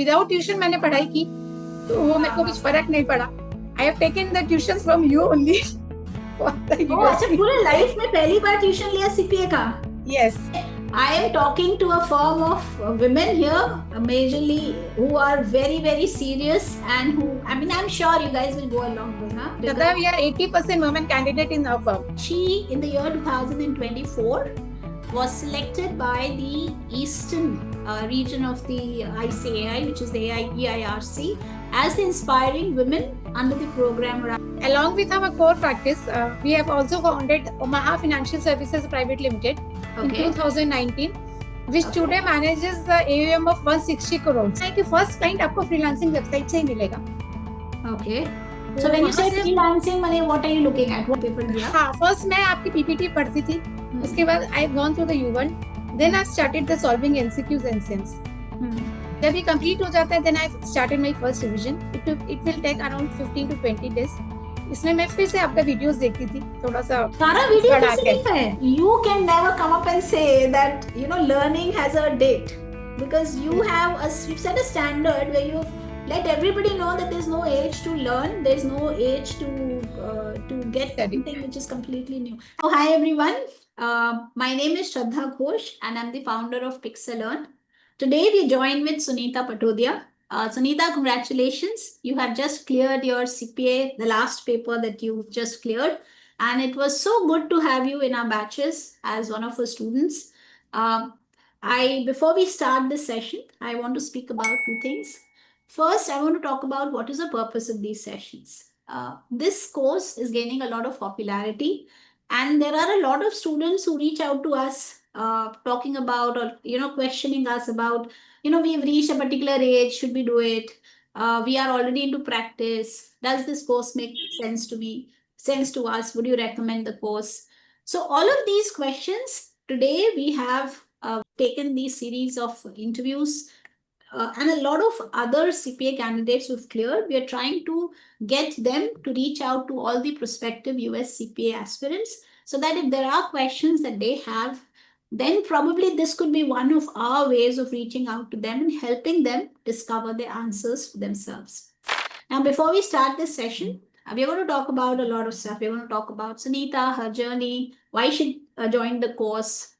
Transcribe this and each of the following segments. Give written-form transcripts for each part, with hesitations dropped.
Without tuition मैंने पढ़ाई की, तो वो मेरे को कुछ फर्क नहीं पड़ा. I have taken the tuition from you only. अच्छा, पूरे लाइफ में पहली बार ट्यूशन लिया सीपीए का? Yes. I am talking to a firm of women here, majorly who are very, very serious and who, I mean, I'm sure you guys will go along with her. Shraddha, we are 80% women candidate in our firm. She, in the year 2024, was selected by the Eastern region of the ICAI, which is the EIRC, as the Inspiring Women under the program. Along with our core practice, we have also founded Omaha Financial Services Private Limited in 2019, which today manages the AUM of 160 crores. कि first client आपको freelancing website से ही मिलेगा. Okay. So when you say freelancing, money, what are you looking at? What paper दिया? हाँ, first मैं आपकी PPT पढ़ती थी. उसके बाद I have gone through the U1. Then I started the solving MCQs and SIMs. जब ये complete हो जाता है, then I started my first revision. It will take around 15 to 20 days. इसमें मैं फिर से आपका वीडियोस देखती थी, थोड़ा सा सारा वीडियो कैसे देखता है? You can never come up and say that learning has a date, because you set a standard where you let everybody know that there's no age to learn, there's no age to get something which is completely new. So hi everyone, my name is Shraddha Ghosh and I'm the founder of Pixelearn. Today we join with Sunita Patodia. Sunita, congratulations. You have just cleared your CPA, the last paper that you just cleared. And it was so good to have you in our batches as one of our students. Before we start this session, I want to speak about two things. First, I want to talk about what is the purpose of these sessions. This course is gaining a lot of popularity, and there are a lot of students who reach out to us talking about, or questioning us about, we've reached a particular age, should we do it? We are already into practice. Does this course make sense to us? Would you recommend the course? So all of these questions, today we have taken these series of interviews and a lot of other CPA candidates who've cleared. We are trying to get them to reach out to all the prospective US CPA aspirants, so that if there are questions that they have, then probably this could be one of our ways of reaching out to them and helping them discover the answers for themselves. Now, before we start this session, we're going to talk about a lot of stuff. We're going to talk about Sunita, her journey, why she joined the course,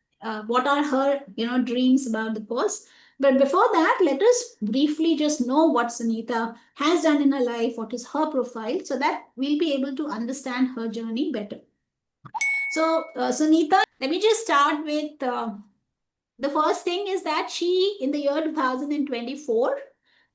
what are her dreams about the course. But before that, let us briefly just know what Sunita has done in her life, what is her profile, so that we'll be able to understand her journey better. So, Sunita, let me just start with the first thing is that she, in the year 2024,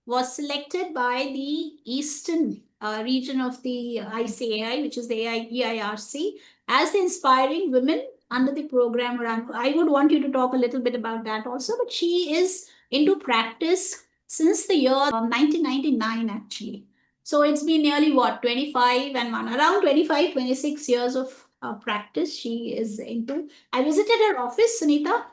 was selected by the Eastern region of the ICAI, which is the EIRC, as the Inspiring Women under the program. I would want you to talk a little bit about that also, but she is into practice since the year 1999, actually. So it's been nearly 25 and around 25, 26 years of practice she is into. I visited her office, Sunita,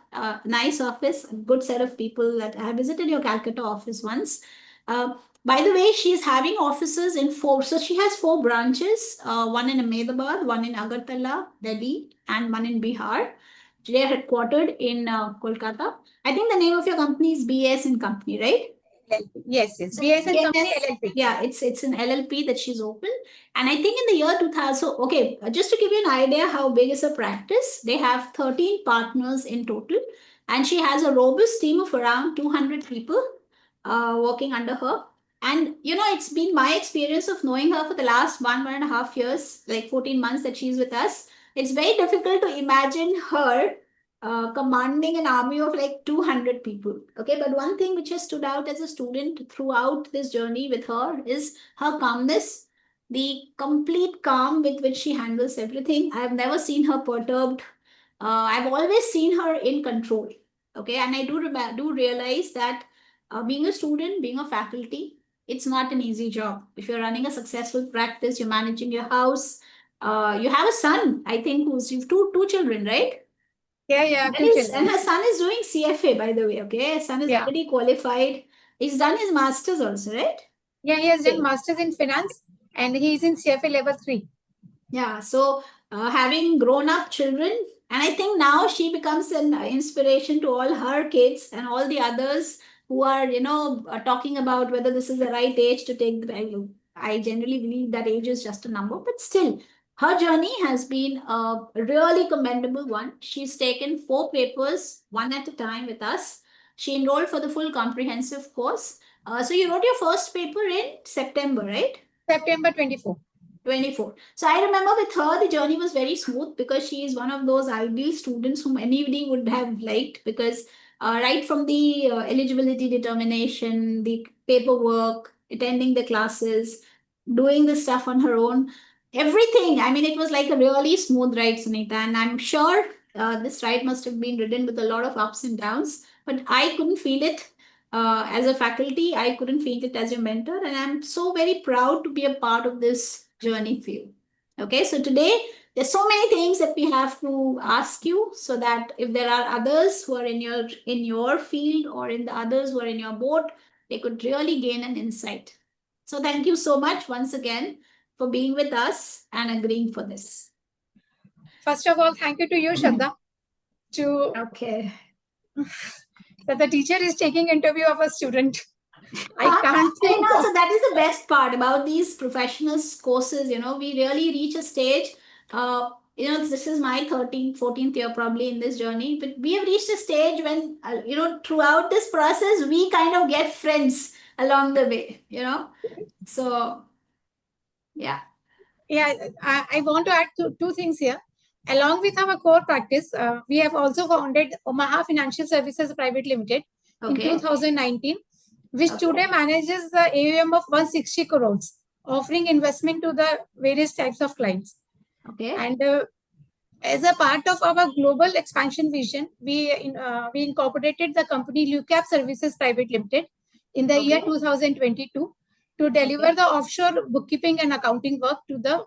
nice office, a good set of people. That I visited your Calcutta office once. By the way, she is having offices in 4. So she has 4 branches, one in Ahmedabad, one in Agartala, Delhi, and one in Bihar. They are headquartered in Kolkata. I think the name of your company is BS and Company, right? Yes. BS and Company LLP. Yeah, it's an LLP that she's opened. And I think in the year 2000, okay, just to give you an idea how big is her practice, they have 13 partners in total. And she has a robust team of around 200 people working under her. And, it's been my experience of knowing her for the last 1.5 years, like 14 months that she's with us. It's very difficult to imagine her commanding an army of like 200 people. Okay, but one thing which has stood out as a student throughout this journey with her is her calmness, the complete calm with which she handles everything. I've never seen her perturbed. I've always seen her in control. Okay, and I do realize that being a student, being a faculty, it's not an easy job. If you're running a successful practice, you're managing your house, you have a son, I think, who's two children, right? Yeah. And her son is doing CFA, by the way, okay? Her son is already qualified. He's done his master's also, right? Yeah, he has done master's in finance and he's in CFA level 3. Yeah, so having grown up children, and I think now she becomes an inspiration to all her kids and all the others who are, talking about whether this is the right age to take the value. I generally believe that age is just a number, but still, her journey has been a really commendable one. She's taken 4 papers, one at a time with us. She enrolled for the full comprehensive course. So you wrote your first paper in September, right? September 24. 24. So I remember with her, the journey was very smooth because she is one of those ideal students whom anybody would have liked, because right from the eligibility determination, the paperwork, attending the classes, doing the stuff on her own, everything. I mean, it was like a really smooth ride, Sunita. And I'm sure this ride must have been ridden with a lot of ups and downs, but I couldn't feel it as a faculty. I couldn't feel it as your mentor. And I'm so very proud to be a part of this journey for you. Okay, so today there's so many things that we have to ask you, so that if there are others who are in your field, or in the others who are in your boat, they could really gain an insight. So thank you so much once again for being with us and agreeing for this. First of all, thank you to you, Shraddha, Okay. that the teacher is taking interview of a student. I can't think so that is the best part about these professional courses. We really reach a stage. This is my 13th, 14th year probably in this journey, but we have reached a stage when, throughout this process, we kind of get friends along the way, So, yeah. Yeah, I want to add two things here. Along with our core practice, we have also founded Omaha Financial Services Private Limited in 2019, which today manages the AUM of 160 crores, offering investment to the various types of clients. Okay. And as a part of our global expansion vision, we incorporated the company LUCAP Services Private Limited in the year 2022 to deliver the offshore bookkeeping and accounting work to the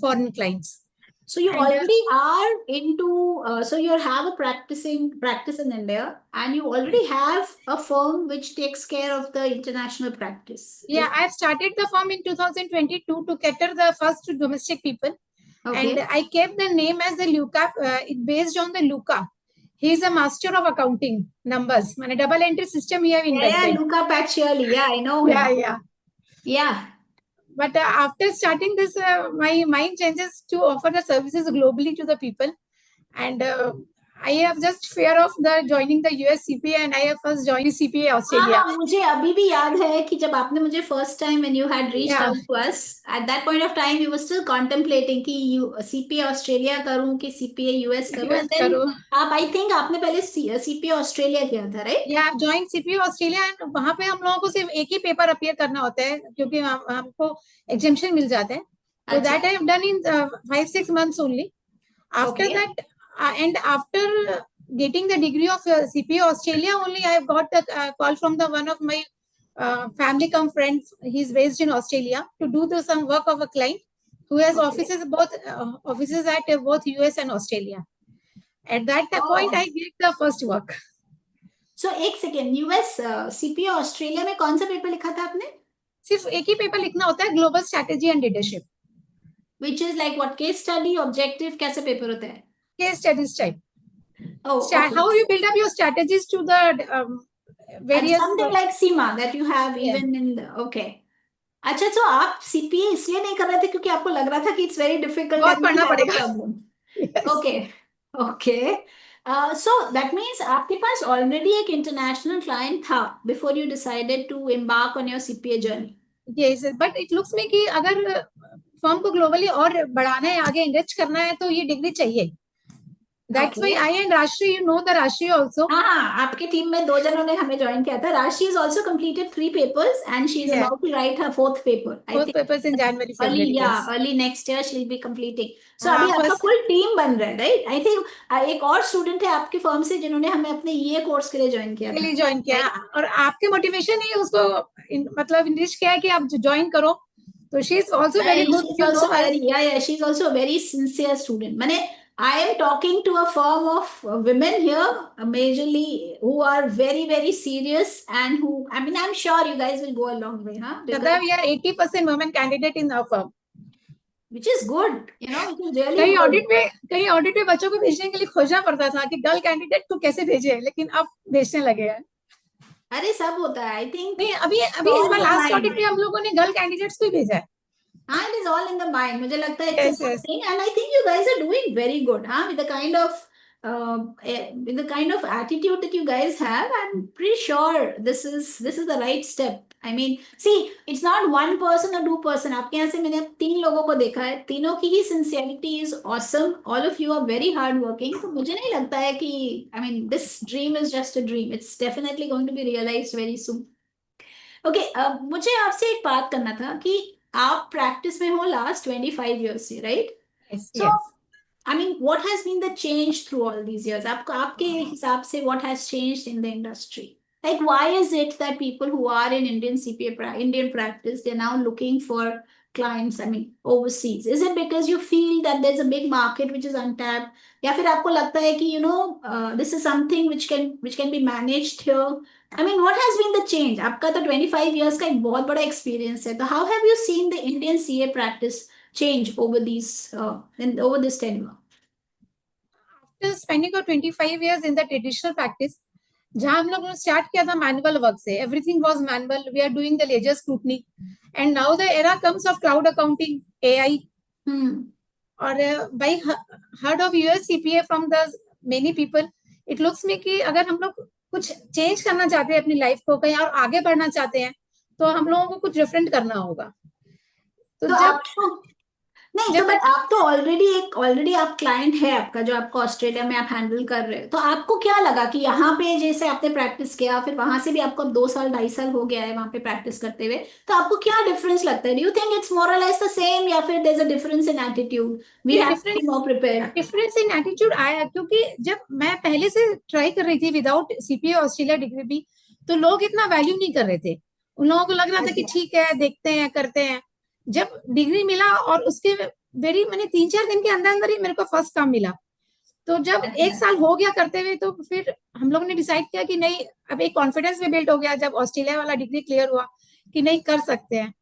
foreign clients. So you already are into, so you have a practice in India, and you already have a firm which takes care of the international practice. Yeah, I started the firm in 2022 to cater the first domestic people. And I kept the name as the LUCAP, based on the Luca. He is a master of accounting numbers. Man, double entry system he have invented. Yeah, Luca Pacioli. Yeah, I know him. Yeah. But after starting this, my mind changes to offer the services globally to the people. And I have just fear of joining the US CPA, and I have first joined CPA Australia. मुझे अभी भी याद है कि जब आपने मुझे first time when you had reached out to us, at that point of time you were still contemplating कि CPA Australia करूँ कि CPA US करूँ, and then आप I think आपने पहले CPA Australia किया था, right? Yeah, joined CPA Australia, and वहाँ पे हम लोगों को सिर्फ एक ही पेपर अपीयर करना होता है, क्योंकि हमको exemption मिल जाता है. So that I have done in 5-6 months only. After that, and after getting the degree of CPA Australia only, I have got a call from one of my family come friends. He's based in Australia to do some work of a client who has offices at both US and Australia. At that point, I did the first work. So एक second, US CPA Australia में कौन सा paper लिखा था आपने? सिर्फ एक ही paper लिखना होता है, global strategy and leadership. Which is like what, case study, objective, कैसे पेपर होता है? Case studies type. How you build up your strategies to the various. Something like CIMA that you have even in the अच्छा, तो आप CPA इसलिए नहीं कर रहे थे क्योंकि आपको लग रहा था कि it's very difficult. बहुत पढ़ना पड़ेगा. Okay. So that means आपके पास already एक international client था before you decided to embark on your CPA journey. Yes, but it looks me कि अगर फॉर्म को ग्लोबली और बढ़ाना है, आगे एनरिच करना है, तो ये डिग्री चाहिए. That's why I and Rashri, you know the Rashri also. हाँ, आपके टीम में 2 जनों ने हमें ज्वाइन किया था. Rashri has also completed 3 papers and she is about to write her 4th paper. Fourth papers in January. Early next year she'll be completing. So अभी आपका full team बन रहा है, right? I think एक और student है आपके firm से जिन्होंने हमें अपने ये कोर्स के लिए ज्वाइन किया. ज्वाइन किया, और आपके मोटिवेशन ही उसको मतलब इंग्लिश किया है कि आप ज्वाइन करो. So she is also very good. She's also a very sincere student. I am talking to a firm of women here, majorly, who are very, very serious, and who, I'm sure you guys will go a long way, huh? Because we are 80% women candidate in our firm. Which is good, which is really good. कहीं audit में बच्चों को भेजने के लिए खोजना पड़ता था कि गर्ल कैंडिडेट को कैसे भेजे, लेकिन अब भेजने लगे हैं. अरे सब होता है, आई थिंक नहीं, अभी अभी इस बार लास्ट ऑडिट में हम लोगों ने गर्ल कैंडिडेट्स को ही भेजा है. हाँ, it is all in the mind. मुझे लगता है it's a Yes, good yes. thing, and I think you guys are doing very good, huh? With the kind of attitude that you guys have, I'm pretty sure this is the right step. I mean, see, it's not one person or two person. आपके यहाँ से मैंने अब 3 लोगों को देखा है, तीनों की ही sincerity is awesome. All of you are very hard working. तो मुझे नहीं लगता है कि I mean this dream is just a dream. It's definitely going to be realized very soon. Okay, मुझे आपसे एक बात करना था कि आप प्रैक्टिस में हो लास्ट 25 years से, right? Yes, so yes. I mean what has been the change through all these years? आपको आपके हिसाब से what has changed in the industry? Like, why is it that people who are in Indian Indian practice, they're now looking for clients, I mean, overseas? Is it because you feel that there's a big market which is untapped? या फिर आपको लगता है कि this is something which can be managed here? I mean, what has been the change? आपका तो 25 years का एक बहुत बड़ा experience है, तो how have you seen the Indian CA practice change over over this tenure? After spending our 25 years in the traditional practice, जहाँ हम लोगों ने स्टार्ट किया था मैनुअल वर्क से, everything was manual, we are doing the ledger scrutiny, and now the era comes of cloud accounting, AI. और by heard of US CPA from the many people, it looks में कि अगर हम लोग कुछ change करना चाहते हैं अपनी लाइफ को, कहीं और आगे बढ़ना चाहते हैं, तो हम लोगों को कुछ डिफरेंट करना होगा. तो तो जब आपको नहीं, तो बट आप तो ऑलरेडी आप क्लाइंट है आपका जो आपको ऑस्ट्रेलिया में आप हैंडल कर रहे हो, तो आपको क्या लगा कि यहाँ पे जैसे आपने प्रैक्टिस किया, फिर वहां से भी आपको अब 2 साल 2.5 साल हो गया है वहां पे प्रैक्टिस करते हुए, तो आपको क्या डिफरेंस लगता है? Do you think it's more or less the same, या फिर there is a difference in attitude? We have to be more prepared. Difference in attitude आया, क्योंकि जब मैं पहले से ट्राई कर रही थी विदाउट सीपीए ऑस्ट्रेलिया डिग्री भी, तो लोग इतना वैल्यू नहीं कर रहे थे. उन लोगों को लग रहा था कि ठीक है, देखते हैं, करते हैं. जब डिग्री मिला और उसके वेरी मैंने 3-4 दिन के अंदर अंदर ही मेरे को फर्स्ट काम मिला, तो जब 1 साल हो गया करते हुए, तो फिर हम लोग ने डिसाइड किया कि नहीं, अब एक कॉन्फिडेंस में बिल्ड हो गया जब ऑस्ट्रेलिया वाला डिग्री क्लियर हुआ कि नहीं, कर सकते हैं.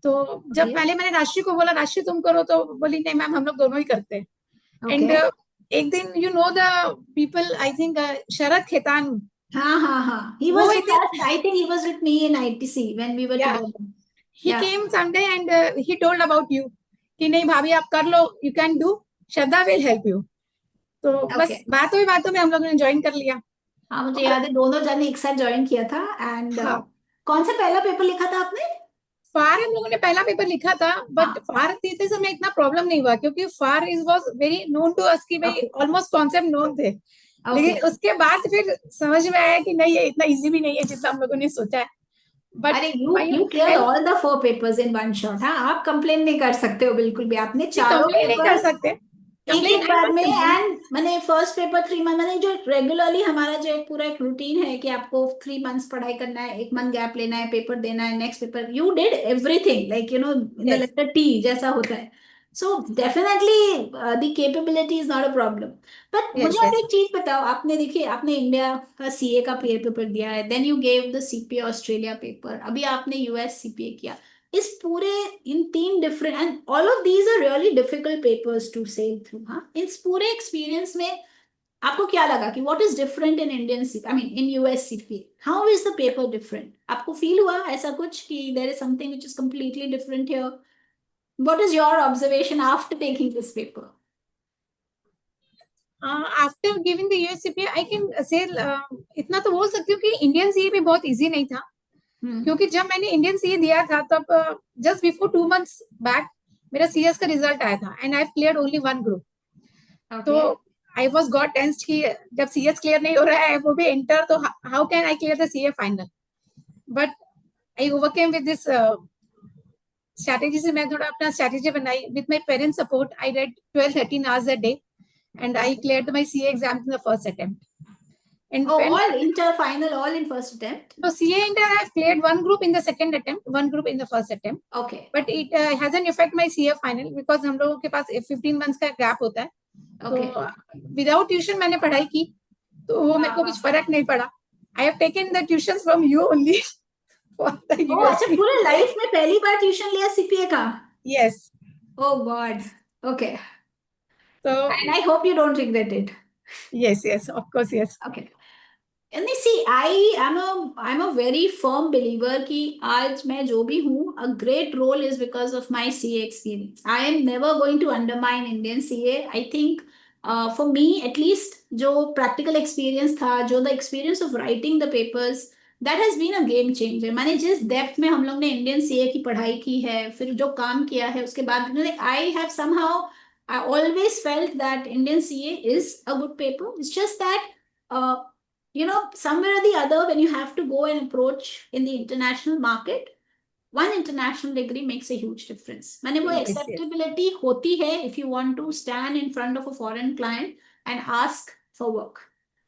तो जब पहले मैंने राशि को बोला, राशि तुम करो, तो बोली नहीं मैम, हम लोग दोनों ही करते हैं. एंड एक दिन you know the people, I think Sharad Khetan. हाँ, he was with us. I think he was with me in ITC when we were together. He came someday and he told about you कि नहीं भाभी आप कर लो, you can do, Shraddha will help you. तो बस बातों में हम लोगों ने ज्वाइन कर लिया. हाँ, मुझे याद है दोनों जने एक साथ ज्वाइन किया था. एंड कौन सा पहला पेपर लिखा था आपने? फार हम लोगों ने पहला पेपर लिखा था, बट फार देते समय इतना प्रॉब्लम नहीं हुआ, क्योंकि far is was very known to us कि भाई ऑलमोस्ट कॉन्सेप्ट नोन थे. लेकिन उसके बाद फिर समझ में आया कि नहीं, ये इतना इजी भी नहीं है जितना हम लोगों ने सोचा है. But you cleared all the 4 papers in one shot. हाँ, आप कंप्लेन नहीं कर सकते हो बिल्कुल भी. आपने चारों नहीं कर सकते एक बार में. एंड मैंने फर्स्ट पेपर 3 मंथ, मैंने जो रेगुलरली हमारा जो एक पूरा एक रूटीन है कि आपको 3 मंथ्स पढ़ाई करना है, 1 मंथ गैप लेना है, पेपर देना है, next paper, you did everything like in the letter T जैसा होता है. सो definitely the capability is not a problem. But मुझे आप एक चीज बताओ, आपने देखिए आपने इंडिया का सीए का पेपर दिया है, then you gave the CPA Australia paper, अभी आपने यूएस सीपीए किया. इस पूरे इन 3 different, and all of these are really difficult papers to sail through. हाँ, इस पूरे एक्सपीरियंस में आपको क्या लगा कि what is different in Indian CPA, I mean in US CPA? How is the paper different? आपको फील हुआ ऐसा कुछ कि there is something which is completely different here? What is your observation after taking this paper? After giving the US CPA, I can say इतना तो बोल सकती हूँ कि इंडियन सीए भी बहुत इजी नहीं था. क्योंकि जब मैंने इंडियन सीए दिया था, तब जस्ट बिफोर 2 मंथ्स बैक मेरा सीएस का रिजल्ट आया था, and I have cleared only 1 group. तो आई वाज गॉट टेंस्ड कि जब सीएस क्लियर नहीं हो रहा है, वो भी इंटर, तो how can I clear the CA final? But I overcame with this strategy से. मैं थोड़ा अपना स्ट्रैटेजी बनाई with my parents support. I read 12-13 hours a day and I cleared my CA exam in the first attempt. And all inter final, all in first attempt? So CA inter I have cleared 1 group in the second attempt, 1 group in the first attempt. Okay. But it hasn't affected my CA final because हम लोगों के पास 15 months का gap होता है. Okay. तो without tuition मैंने पढ़ाई की, तो वो मेरे को कुछ फर्क नहीं पड़ा. I have taken the tuitions from you only for the अच्छा, पूरे लाइफ में पहली बार ट्यूशन लिया सीपीए का? Yes. Oh God. Okay. So and I hope you don't regret it. Yes, of course, yes. Okay. And see, I'm a very firm believer कि आज मैं जो भी हूँ, a great role is because of my CA experience. I am never going to undermine Indian CA. I think for me at least जो practical experience था, जो the experience of writing the papers, that has been a game changer. मैंने जिस depth में हम लोग ने Indian CA की पढ़ाई की है, फिर जो काम किया है उसके बाद, like I have somehow, I always felt that Indian CA is a good paper. It's just that uh, somewhere or the other, when you have to go and approach in the international market, one international degree makes a huge difference. मैंने वो Yes, yes. acceptability होती है if you want to stand in front of a foreign client and ask for work.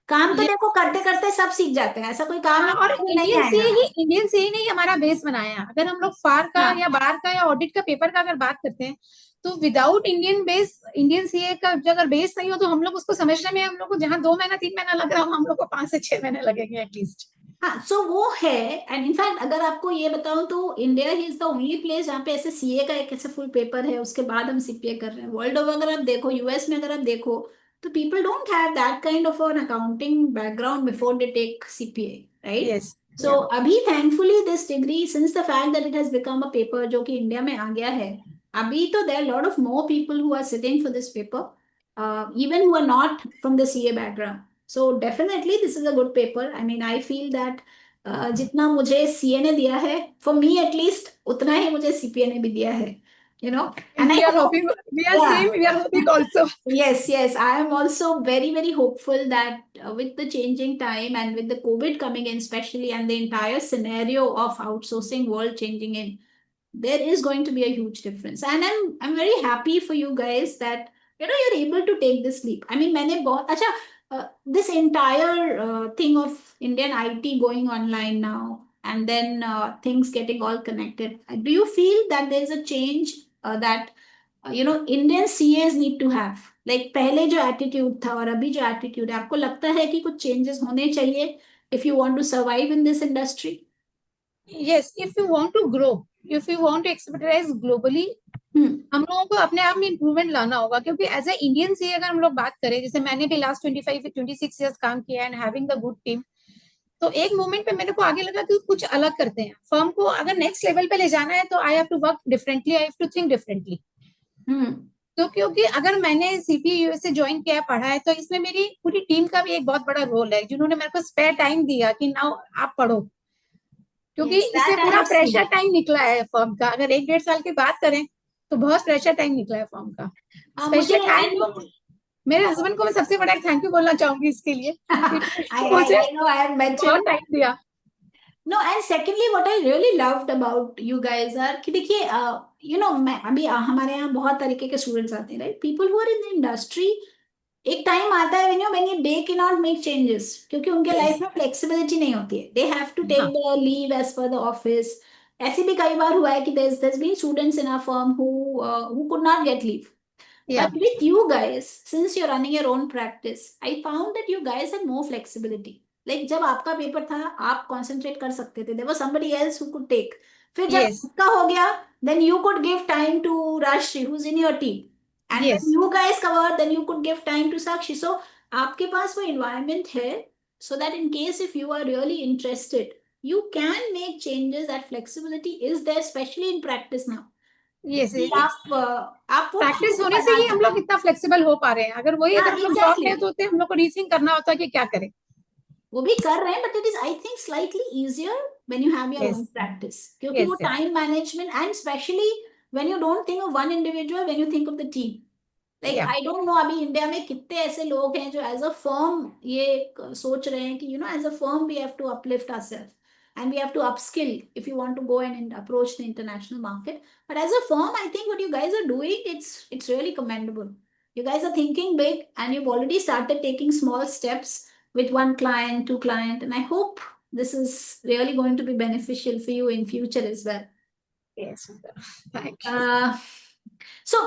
काम तो Yes. देखो करते करते सब सीख जाते हैं, ऐसा कोई काम हाँ, और नहीं आएगा. इंडियन से ही नहीं हमारा बेस बनाया. अगर हम लोग फार का हाँ. या बार का या ऑडिट का पेपर का अगर बात करते हैं, तो without Indian base, Indian CA का अगर बेस नहीं हो तो हम लोग उसको समझने में, हम लोग को जहाँ 2 महीना 3 महीना लग रहा हो, हम लोग को 5 से 6 महीने लगेंगे एटलीस्ट. हाँ, सो वो है. एंड इनफैक्ट अगर आपको ये बताऊं तो India he is the only place जहाँ पे ऐसे सीए का एक ऐसे फुल पेपर है, उसके बाद हम सीपीए कर रहे हैं. वर्ल्ड ओवर अगर आप देखो, यूएस में अगर आप देखो, तो people don't have that kind of an accounting background before they take CPA, right? Yes. So अभी thankfully this degree, since the fact that it has become a paper जो कि इंडिया में आ गया है, अभी तो there lot of more people who are sitting for this paper, even who are not from the CA background. So definitely this is a good paper. I mean, I feel that जितना मुझे CA ने दिया है, for me at least, उतना ही मुझे CPA ने भी दिया है, and I we are hope. Hoping, we are Yeah. Same, we are hoping also. Yes, I am also very, very hopeful that with the changing time and with the COVID coming in, especially, and the entire scenario of outsourcing world changing in, there is going to be a huge difference. And I'm very happy for you guys that you're able to take this leap. I mean, मैंने बहुत अच्छा, this entire thing of Indian IT going online now, and then things getting all connected. Do you feel that there's a change that Indian CAs need to have? Like पहले जो attitude था और अभी जो attitude है, आपको लगता है कि कुछ changes होने चाहिए if you want to survive in this industry? Yes, if you want to grow, if you want to expertise globally, हम लोगों को अपने आप में इंप्रूवमेंट लाना होगा. क्योंकि एज ए इंडियन से अगर हम लोग बात करें, जैसे मैंने भी लास्ट 25-26 ईयर्स काम किया and having the good team, तो एक मोमेंट पे मेरे को आगे लगा कि कुछ अलग करते हैं. फर्म को अगर नेक्स्ट लेवल पे ले जाना है तो I have to work differently, I have to think differently. तो क्योंकि अगर मैंने सीपीए यूएस से ज्वाइन किया, पढ़ा है, तो इसमें मेरी पूरी टीम का भी एक बहुत बड़ा रोल है, जिन्होंने मेरे को स्पेयर टाइम दिया कि नाउ आप पढ़ो. क्योंकि Yes, इससे that I पूरा have प्रेशर seen. टाइम निकला है फर्म का. अगर 1-1.5 साल की बात करें तो बहुत प्रेशर टाइम निकला है फर्म का. मुझे स्पेशली थैंक को मेरे हस्बैंड को मैं सबसे बड़ा थैंक यू बोलना चाहूंगी इसके लिए. मुझे I know I have mentioned. बहुत टाइम दिया. No, and secondly, what I really loved about you guys are कि देखिए, मैं अभी हमारे यहाँ बहुत तरीके के स्टूडेंट्स आते हैं, right? People who are in the industry, एक टाइम आता है when they cannot make changes, क्योंकि उनके Yes. लाइफ में फ्लेक्सिबिलिटी नहीं होती है. They have to take हाँ. the leave as per the office. ऐसे भी कई बार हुआ है कि there's been students in our firm who could not get leave. Yeah. But with you guys, since you're running your own practice, I found that you guys had more flexibility. Like जब आपका paper था, आप concentrate कर सकते थे. There was somebody else who could take. फिर जब Yes. आपका हो गया, then you could give time to Rashri, who's in your team. And Yes. when you guys covered, then you could give time to Sakshi. So आपके पास वो environment है, so that in case if you are really interested, you can make changes. That flexibility is there, especially in practice now. Yes. आप वो practice खुद होने से बना ही हम लोग इतना फ्लेक्सिबल हो पा रहे हैं. अगर वही अगर हम लोग जॉब में होते हम लोग को रीथिंक करना होता कि क्या करें. वो भी कर रहे हैं, but it is I think slightly easier when you have your Yes. own practice, क्योंकि वो time management, and especially when you don't think of one individual, when you think of the team. Like Yeah. I don't know अभी India में कितने ऐसे लोग हैं जो as a firm ये सोच रहे हैं कि as a firm we have to uplift ourselves and we have to upskill if you want to go and approach the international market. But as a firm, I think what you guys are doing, it's really commendable. You guys are thinking big and you've already started taking small steps with one client, two client, and I hope this is really going to be beneficial for you in future as well. Yes. Thank you. So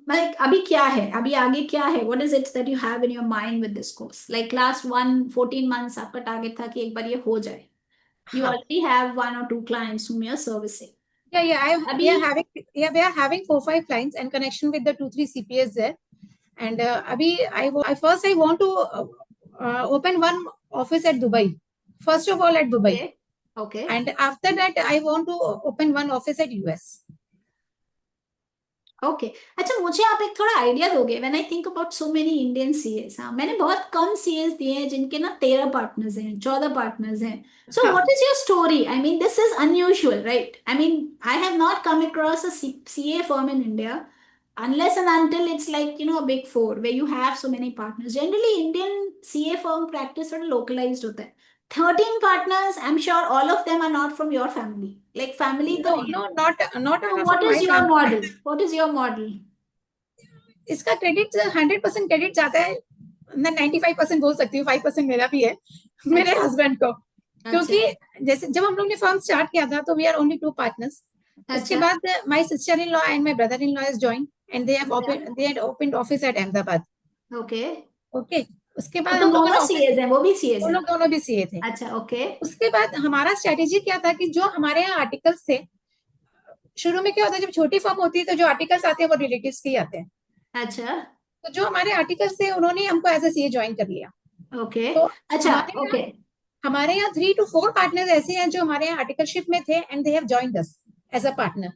like अभी क्या है, अभी आगे क्या है? What is it that you have in your mind with this course? Like last 14 months आपका target था कि एक बार ये हो जाए. You already have 1 or 2 clients whom you're servicing. Yeah. We are having 4-5 clients and connection with the 2-3 CPAs there. And abhi I want to open one office at Dubai. First of all at Dubai. Okay. Okay. And after that, I want to open one office at US. Okay अच्छा मुझे आप एक थोड़ा idea दोगे when I think about so many Indian CS हाँ मैंने बहुत कम CS दिए हैं जिनके ना 13 पार्टनर्स हैं 14 पार्टनर्स हैं सो हाँ. What is your story I mean this is unusual right I mean I have not come across a CA firm in India unless and until it's like a big four where you have so many partners generally Indian CA firm practice sort of localized hota hai 13 partners I'm sure all of them are not from your family like family to No, not so all what from is my your family. model what is your model इसका credit 100% credit जाता है, मैं 95% बोल सकती हूँ, 5% मेरा भी है, मेरे हस्बैंड को, क्योंकि जैसे जब हम लोग ने फर्म स्टार्ट किया था तो वी आर ओनली 2 पार्टनर्स. उसके बाद my sister in law and my brother in law has joined and they had opened office at Ahmedabad. Okay okay. उसके बाद तो हम लोगों ने दोनों सीएस हैं वो भी सीएस वो हैं लोग दोनों भी सीए थे. अच्छा ओके उसके बाद हमारा स्ट्रेटेजी क्या था कि जो हमारे यहाँ आर्टिकल्स थे, शुरू में क्या होता है जब छोटी फर्म होती है तो जो आर्टिकल्स आते हैं वो रिलेटिव्स के ही आते हैं. अच्छा तो जो हमारे आर्टिकल्स थे उन्होंने हमको एज ए सीए ज्वाइन कर लिया. ओके तो अच्छा ओके हमारे यहाँ 3 to 4 पार्टनर्स ऐसे हैं जो हमारे यहाँ आर्टिकलशिप में थे and they have joined us as a partner.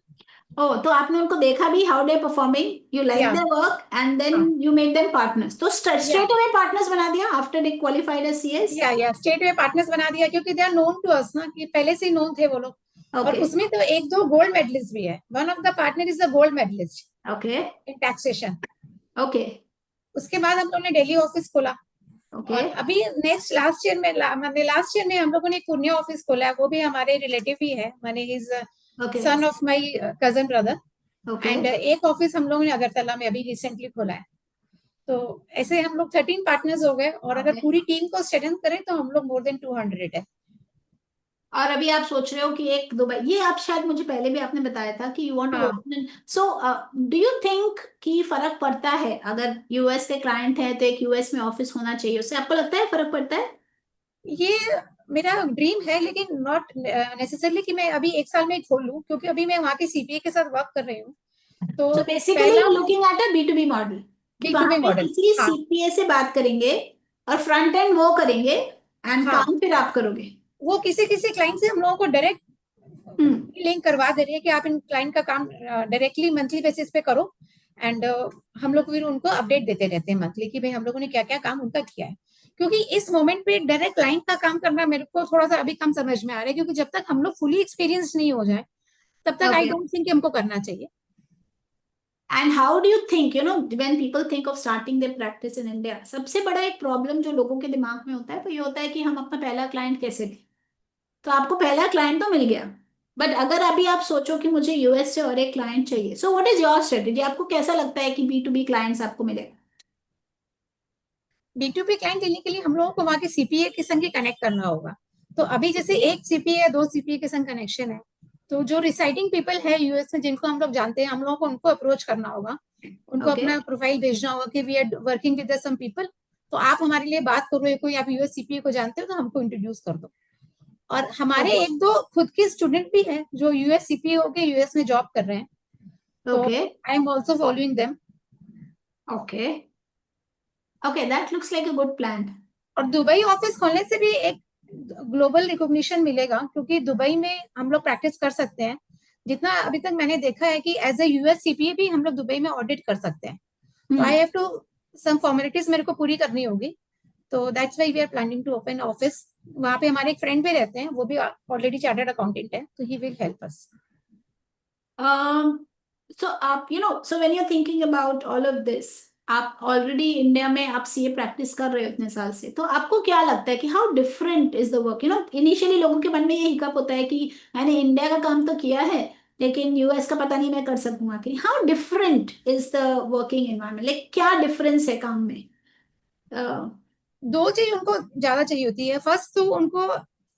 ओ तो आपने उनको देखा भी how they performing you like या their work and then you made them partners तो स्ट्रेट अवे पार्टनर्स बना दिया after they qualified as CS या स्टेट में पार्टनर्स बना दिया क्योंकि they are known to us ना, कि पहले से ही नोन थे वो लोग. और ओके उसमें तो 1-2 गोल्ड मेडलिस्ट भी है. One of the partner is the gold medallist okay in taxation. Okay उसके बाद हम लोगों ने दिल्ली ऑफिस खोला. ओके और अभी नेक्स्ट लास्ट ईयर में हम लोगों ने पुणे ऑफिस खोला है. वो भी हमारे रिलेटिव ही है, माने is okay son of my cousin brother. Okay and एक ऑफिस हम लोगों ने अगरतला में अभी रिसेंटली खोला है. तो ऐसे हम लोग 13 पार्टनर्स हो गए और अगर Okay. पूरी टीम को स्ट्रेंथन करें तो हम लोग मोर देन 200 है. और अभी आप सोच रहे हो कि एक दुबई ये आप शायद मुझे पहले भी आपने बताया था कि यू वांट टू हाँ. Open so do you think कि फर्क पड़ता है अगर यूएस के क्लाइंट है तो एक यूएस में ऑफिस होना चाहिए उससे आपको लगता है फर्क पड़ता है ये मेरा ड्रीम है लेकिन नॉट नेसेसरली कि मैं अभी 1 साल में खोल लूं, क्योंकि अभी मैं वहाँ के सीपीए के साथ वर्क कर रही हूँ. तो सो बेसिकली पहला you looking at a B model कि वहां B2B पे मॉडल. किसी हाँ. सीपीए से बात करेंगे और फ्रंट एंड वो करेंगे एंड हाँ, काम फिर आप करोगे वो किसी किसी क्लाइंट से हम लोगों को डायरेक्ट लिंक करवा दे रही है कि आप इन क्लाइंट का काम डायरेक्टली मंथली बेसिस पे करो. एंड हम लोग फिर उनको अपडेट देते रहते हैं मंथली कि भाई हम लोगों ने क्या क्या काम उनका किया है. क्योंकि इस मोमेंट पे डायरेक्ट क्लाइंट का काम करना मेरे को थोड़ा सा अभी कम समझ में आ रहा है, क्योंकि जब तक हम लोग फुली एक्सपीरियंस नहीं हो जाए तब तक आई ओके डोंट थिंक हमको करना चाहिए. And how do you think when people think of starting there practice in India सबसे बड़ा एक प्रॉब्लम जो लोगों के दिमाग में होता है तो ये होता है कि हम अपना पहला क्लाइंट कैसे लें तो आपको पहला क्लाइंट तो मिल गया बट अगर अभी आप सोचो कि मुझे यूएस से और एक क्लाइंट चाहिए so what is your strategy आपको कैसा लगता है कि B2B क्लाइंट्स आपको मिलेगा B2B क्लाइंट लेने के लिए हम लोगों को वहाँ के सीपीए के संग कनेक्ट करना होगा. तो अभी जैसे एक सीपीए 2 सीपीए के संग कनेक्शन है, तो जो रिसाइडिंग पीपल है यूएस में जिनको हम लोग जानते हैं, हम लोगों को उनको अप्रोच करना होगा, उनको ओके अपना प्रोफाइल भेजना होगा कि we are working with some people, तो आप हमारे लिए बात करो, या कोई आप यूएस सीपीए को जानते हो तो हमको इंट्रोड्यूस कर दो. और हमारे ओके 1-2 खुद के स्टूडेंट भी हैं जो यूएस सीपीए होके यूएस में जॉब कर रहे हैं. तो okay I am also following them. Okay okay that looks like a good plan और दुबई ऑफिस खोलने से भी एक ग्लोबल रिकॉग्निशन मिलेगा, क्योंकि दुबई में हम लोग प्रैक्टिस कर सकते हैं. जितना अभी तक मैंने देखा है कि एज ए यूएस सीपीए भी हम लोग दुबई में ऑडिट कर सकते हैं. तो I have to some formalities मेरे को पूरी करनी होगी. तो that's why we are planning to open office. वहां पे हमारे एक फ्रेंड भी रहते हैं, वो भी ऑलरेडी चार्टर्ड अकाउंटेंट है, तो he will help us. So आप so when you are thinking about all of this आप ऑलरेडी इंडिया में आप सीए प्रैक्टिस कर रहे हो इतने साल से तो आपको क्या लगता है कि how different is the work initially लोगों के मन में ये हिकअप होता है कि मैंने इंडिया का काम तो किया है लेकिन यूएस का पता नहीं मैं कर सकूंगा कि how different is the working environment like क्या डिफरेंस है काम में 2 चीज उनको ज्यादा चाहिए होती है. फर्स्ट तो उनको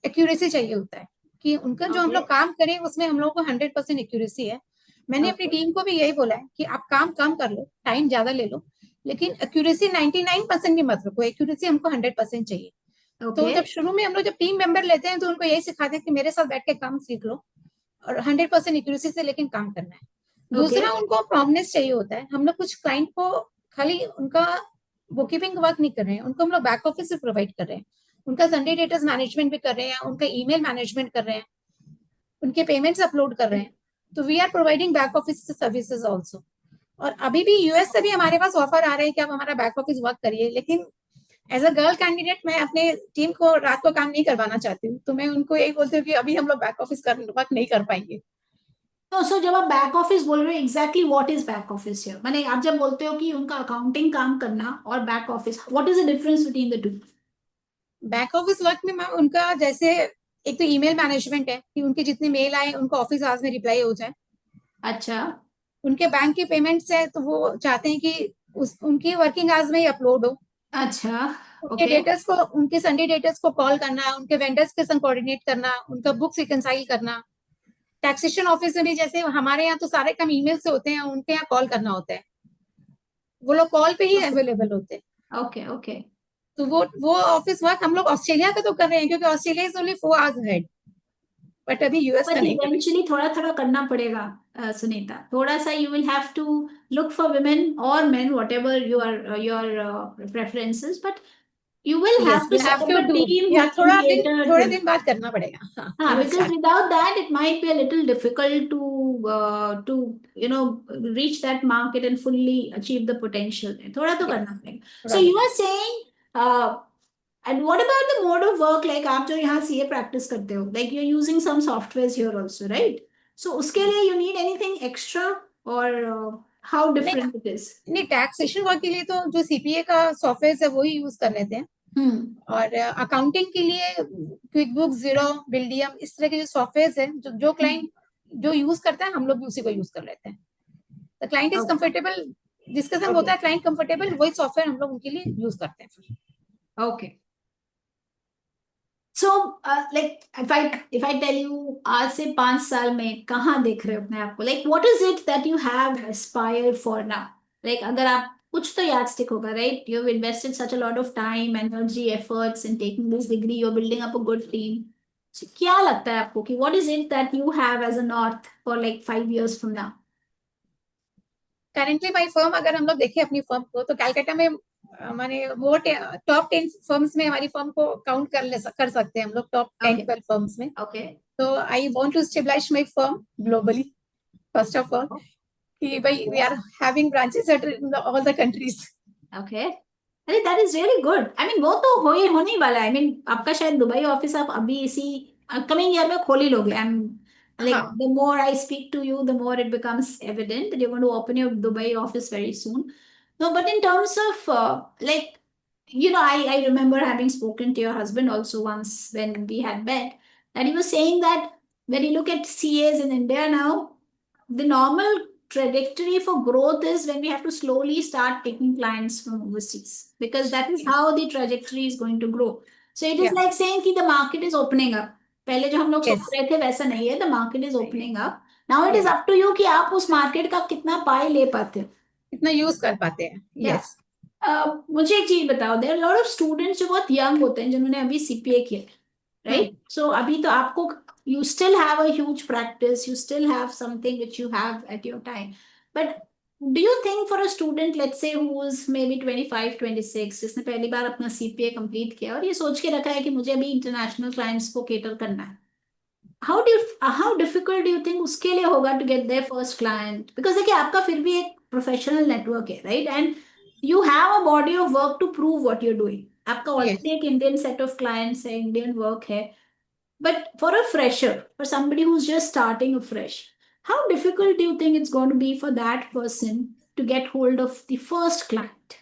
एक्यूरेसी चाहिए होता है कि उनका जो हम लोग काम करें उसमें हम लोगों को 100% एक्यूरेसी है. मैंने अपनी टीम को भी यही बोला है कि आप काम कम कर लो, टाइम ज्यादा ले लो, लेकिन एक्यूरेसी 99% भी मत रखो, एक्यूरेसी हमको 100% चाहिए. तो जब शुरू में हम लोग जब टीम मेंबर लेते हैं तो उनको यही सिखाते हैं कि मेरे साथ बैठ के काम सीख लो और 100% एक्यूरेसी से लेकिन काम करना है. दूसरा उनको प्रॉम्प्टनेस चाहिए होता है. हम लोग कुछ क्लाइंट को खाली उनका बुक कीपिंग वर्क नहीं कर रहे हैं, उनको हम लोग बैक ऑफिस से प्रोवाइड कर रहे हैं, उनका संडे डेटर्स मैनेजमेंट भी कर रहे हैं, उनका ईमेल मैनेजमेंट कर रहे हैं, उनके पेमेंट्स अपलोड कर रहे हैं। तो we are providing back office services also. और अभी भी यूएस से भी हमारे पास ऑफर आ रहे हैं कि आप हमारा बैक ऑफिस वर्क करिए, लेकिन एज अ गर्ल कैंडिडेट मैं अपने टीम को रात को काम नहीं करवाना चाहती हूँ, तो मैं उनको यही बोलती हूँ कि अभी हम लोग बैक ऑफिस वर्क नहीं कर पाएंगे। तो सो जब आप बैक ऑफिस बोल रहे हो, exactly what is back office here? माने आप जब बोलते हो कि उनका अकाउंटिंग काम करना और back office, what is the difference between the two? Back office work में मैम उनका जैसे एक तो ईमेल मैनेजमेंट है कि उनके जितने मेल आए उनको ऑफिस आवर्स में रिप्लाई हो जाए। अच्छा। उनके बैंक की पेमेंट्स है तो वो चाहते हैं कि उनकी वर्किंग आवर्स में ही अपलोड हो। अच्छा। उनके ओके। डेटर्स को, उनके संडे डेटर्स को कॉल करना, उनके वेंडर्स के संग कोऑर्डिनेट करना, उनका बुक्स रिकंसाइल करना। टैक्सेशन ऑफिस में भी जैसे हमारे यहाँ तो सारे काम ईमेल से होते हैं, उनके यहाँ कॉल करना होता है, वो लोग कॉल पे ही अवेलेबल होते हैं। ओके। ओके। तो वो ऑफिस वर्क हम लोग ऑस्ट्रेलिया का तो कर रहे हैं क्योंकि Australia is only 4 hours ahead, but अभी यूएस का बट नहीं कर रहे। इवेंचुअली थोड़ा थोड़ा करना पड़ेगा, सुनीता, थोड़ा सा you will have to look for women और men, whatever your preferences, but you will yes have to we have set up to a do, team या who can थोड़े cater. दिन बाद करना पड़ेगा। हाँ, वी हाँ, will because start. without that it might be a little difficult to reach that market and fully achieve the potential. थोड़ा तो यस, करना पड़ेगा. थोड़ा So you बहुत। are saying, and what about the mode of work? Like आप जो यहाँ CA practice करते हो, like you're using some softwares here also, right? So उसके लिए you need anything extra, or how नहीं different it is? नहीं, टैक्सेशन वर्क के लिए तो जो सीपीए का सॉफ्टवेयर है वही यूज कर लेते हैं। हम्म. और अकाउंटिंग के लिए क्विक बुक, जीरो, बिल्डियम, इस तरह के जो सॉफ्टवेयर है जो क्लाइंट जो यूज करता है हम लोग भी उसी को यूज कर लेते हैं। The client is Okay. Comfortable, जिसके संग होता Okay. है क्लाइंट कंफर्टेबल, वही सॉफ्टवेयर हम लोग उनके लिए यूज करते हैं। Okay. So like if I tell you आज से 5 साल में कहाँ देख रहे हो अपने आप को, like what is it that you have aspire for now? Like अगर आप कुछ तो याद स्टिक होगा, right? You have invested such a lot of time, energy, efforts in taking this degree, you are building up a good team. क्या लगता है आपको कि what is it that you have as a north for like 5 years from now? Currently my firm, अगर हम लोग देखें अपनी फर्म को तो कैलकाटा में माने वो टॉप 10 फर्म्स में हमारी फर्म को काउंट कर सकते हैं हम लोग, टॉप 10-12 फर्म्स में। ओके. तो I want to stabilise my firm globally, first of all, कि भाई we are having branches in all the countries. Okay. अरे that is really good. I mean वो तो हो ही होने ही वाला है. आई मीन आपका शायद दुबई ऑफिस आप अभी इसी कमिंग ईयर में खोल ही लोगे. आई एम like हाँ, the more I speak to you, the more it becomes evident that you're going to open your Dubai office very soon. No, but in terms of like, I remember having spoken to your husband also once when we had met, and he was saying that when you look at CAs in India now, the normal trajectory for growth is when we have to slowly start taking clients from overseas, because that is how the trajectory is going to grow. So it is yeah, like saying कि the market is opening up. पहले जो हम लोग सोच yes, रहे थे वैसा नहीं है. The market is opening up. Now it is yes, up to you कि आप उस market का कितना पाई ले पाते हो. इतना यूज कर पाते हैं। Yeah. यस, मुझे एक चीज बताओ. There are lot of students जो बहुत यंग होते हैं जिन्होंने अभी सीपीए किया, राइट? सो अभी तो आपको, you still have a huge practice, you still have something which you have at your time, but do you think for a student, let's say, who is maybe 25, 26, जिसने पहली बार अपना सीपीए कंप्लीट किया और ये सोच के रखा है कि मुझे अभी इंटरनेशनल क्लाइंट्स को केटर करना है, how difficult do you think उसके लिए होगा to get their first client? Because देखिए आपका फिर भी एक प्रोफेशनल नेटवर्क है, right? And you have a body of work to prove what you're doing. आपका यस। ऑलरेडी एक इंडियन सेट ऑफ क्लाइंट्स है, इंडियन वर्क है. But for a fresher, for somebody who's just starting afresh, how difficult do you think it's going to be for that person to get hold of the first client?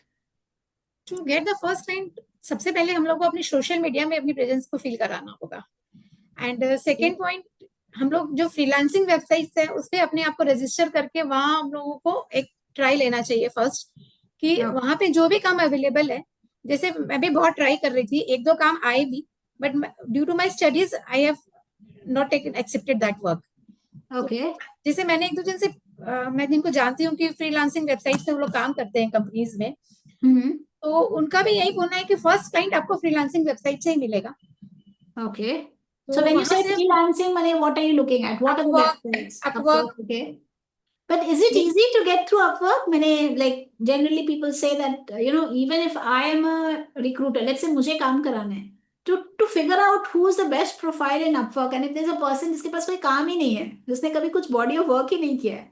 To get the first client, सबसे पहले हम लोग को अपनी social media में अपनी presence को feel कराना होगा। एंड सेकेंड पॉइंट, हम लोग जो फ्रीलांसिंग वेबसाइट्स है उस पे अपने आप को रजिस्टर करके वहां हम लोगों को एक ट्राई लेना चाहिए फर्स्ट, कि Yeah. वहां पे जो भी काम अवेलेबल है, जैसे मैं भी बहुत ट्राई कर रही थी, एक दो काम आए भी, but due to my studies I have not taken accepted that work. Okay. जैसे मैंने एक दो जन से मैं जिनको जानती हूँ कि फ्रीलांसिंग वेबसाइट से वो लोग काम करते हैं कंपनीज में, Mm-hmm. तो उनका भी यही बोलना है कि फर्स्ट क्लाइंट आपको फ्रीलांसिंग वेबसाइट से ही मिलेगा। Okay. तो So when you वहां say से freelancing money, what are you looking at? What are the Upwork, websites? Upwork, Upwork, okay. But is it easy to get through Upwork? मैंने like generally people say that even if I am a recruiter, let's say मुझे काम कराना है, to figure out who is the best profile in Upwork, and if there's a person जिसके पास कोई काम ही नहीं है, जिसने कभी कुछ body of work ही नहीं किया है,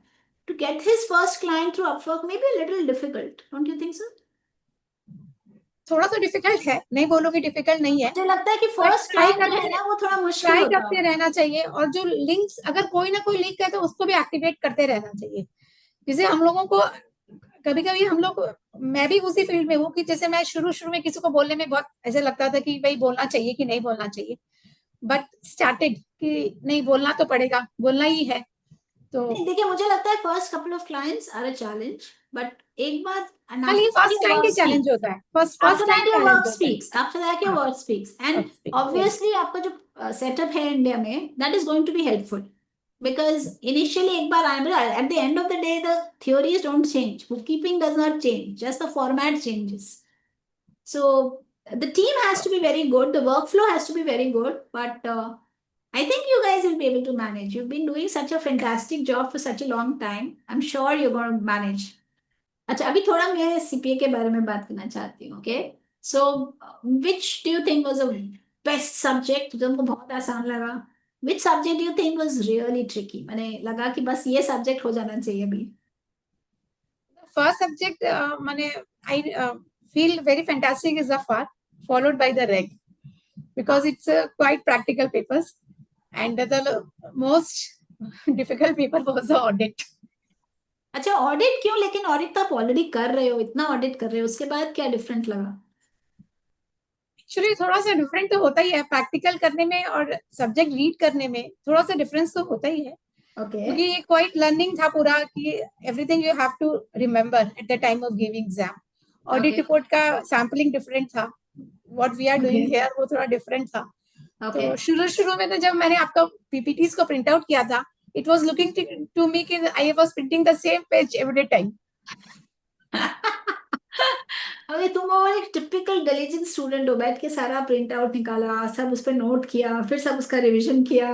to get his first client through Upwork may be a little difficult, don't you think so? थोड़ा सा डिफिकल्ट है, नहीं बोलूंगी डिफिकल्ट नहीं है। मुझे लगता है कि फर्स्ट ट्राई क्लाइंट जो है ना वो थोड़ा मुश्किल ट्राई होता करते है। रहना चाहिए, और जो लिंक्स अगर कोई ना कोई लिंक है तो उसको भी एक्टिवेट करते रहना चाहिए। जैसे हम लोगों को कभी कभी हम लोग, मैं भी उसी फील्ड में हूँ कि जैसे मैं शुरू शुरू में किसी को बोलने में बहुत ऐसे लगता था कि भाई बोलना चाहिए कि नहीं बोलना चाहिए, बट स्टार्टेड कि नहीं बोलना तो पड़ेगा, बोलना ही है। तो देखिए मुझे लगता है first couple of clients are a challenge, but एक बार फर्स्ट क्लाइंट ही चैलेंज होता है, first client your challenge work होता है। speaks, after that your word speaks, and obviously आपका जो setup है इंडिया में, that is going to be helpful, because initially एक बार at the end of the day the theories don't change, bookkeeping does not change, just the format changes. So the team has to be very good, the workflow has to be very good, but I think you guys will be able to manage. You've been doing such a fantastic job for such a long time. I'm sure you're going to manage. अच्छा, अभी थोड़ा मैं CPA के बारे में बात करना चाहती हूँ। Okay, so which do you think was a best subject जो तुमको बहुत आसान लगा? Which subject do you think was really tricky, मैंने लगा कि बस ये सब्जेक्ट हो जाना चाहिए अभी? फर्स्ट सब्जेक्ट मैंने आई feel very fantastic is the FAR, followed by the reg, because it's quite practical papers, and the most difficult paper was the audit. अच्छा, ऑडिट क्यों? लेकिन ऑडिट तो आप ऑलरेडी कर रहे हो, इतना ऑडिट कर रहे हो, उसके बाद क्या डिफरेंट लगा? एक्चुअली थोड़ा सा डिफरेंट तो होता ही है, प्रैक्टिकल करने में और सब्जेक्ट रीड करने में थोड़ा सा डिफरेंस तो होता ही है। क्योंकि ये क्वाइट लर्निंग था पूरा कि everything you have to remember at the time of giving exam. Audit report का सैम्पलिंग डिफरेंट था, what we are doing here वो थोड़ा डिफरेंट था। तो शुरू में तो जब मैंने आपका पीपीटीज को प्रिंट आउट किया था, it was looking to me कि I was printing the same page every time. अरे तुम वो एक टिपिकल डिलीजेंट स्टूडेंट हो, बैठ के सारा प्रिंट आउट निकाला, सब उस पर नोट किया, फिर सब उसका रिवीजन किया।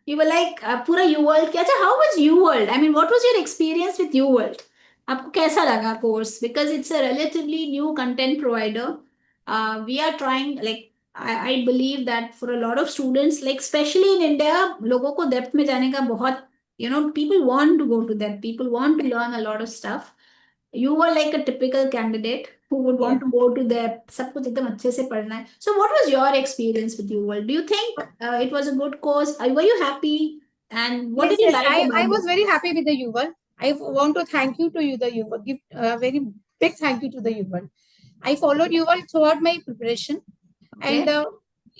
यू वर लाइक पूरा यू वर्ल्ड किया। अच्छा, how was UWorld? I mean what was your experience with UWorld? आपको कैसा लगा course? Because it's a relatively new content provider. We are trying, like I believe that for a lot of students, like specially in India, लोगों को depth में जाने का बहुत, people want to go to that, people want to learn a lot of stuff. You were like a typical candidate who would want to go to there, सब कुछ एकदम अच्छे से पढ़ना है. So what was your experience with UWorld? Do you think it was a good course? Were you happy? And what did you like about it? I was very happy with the UWorld. I want to thank you to you, the UWorld. Give a very big thank you to the UWorld. I followed UWorld throughout my preparation. Okay. And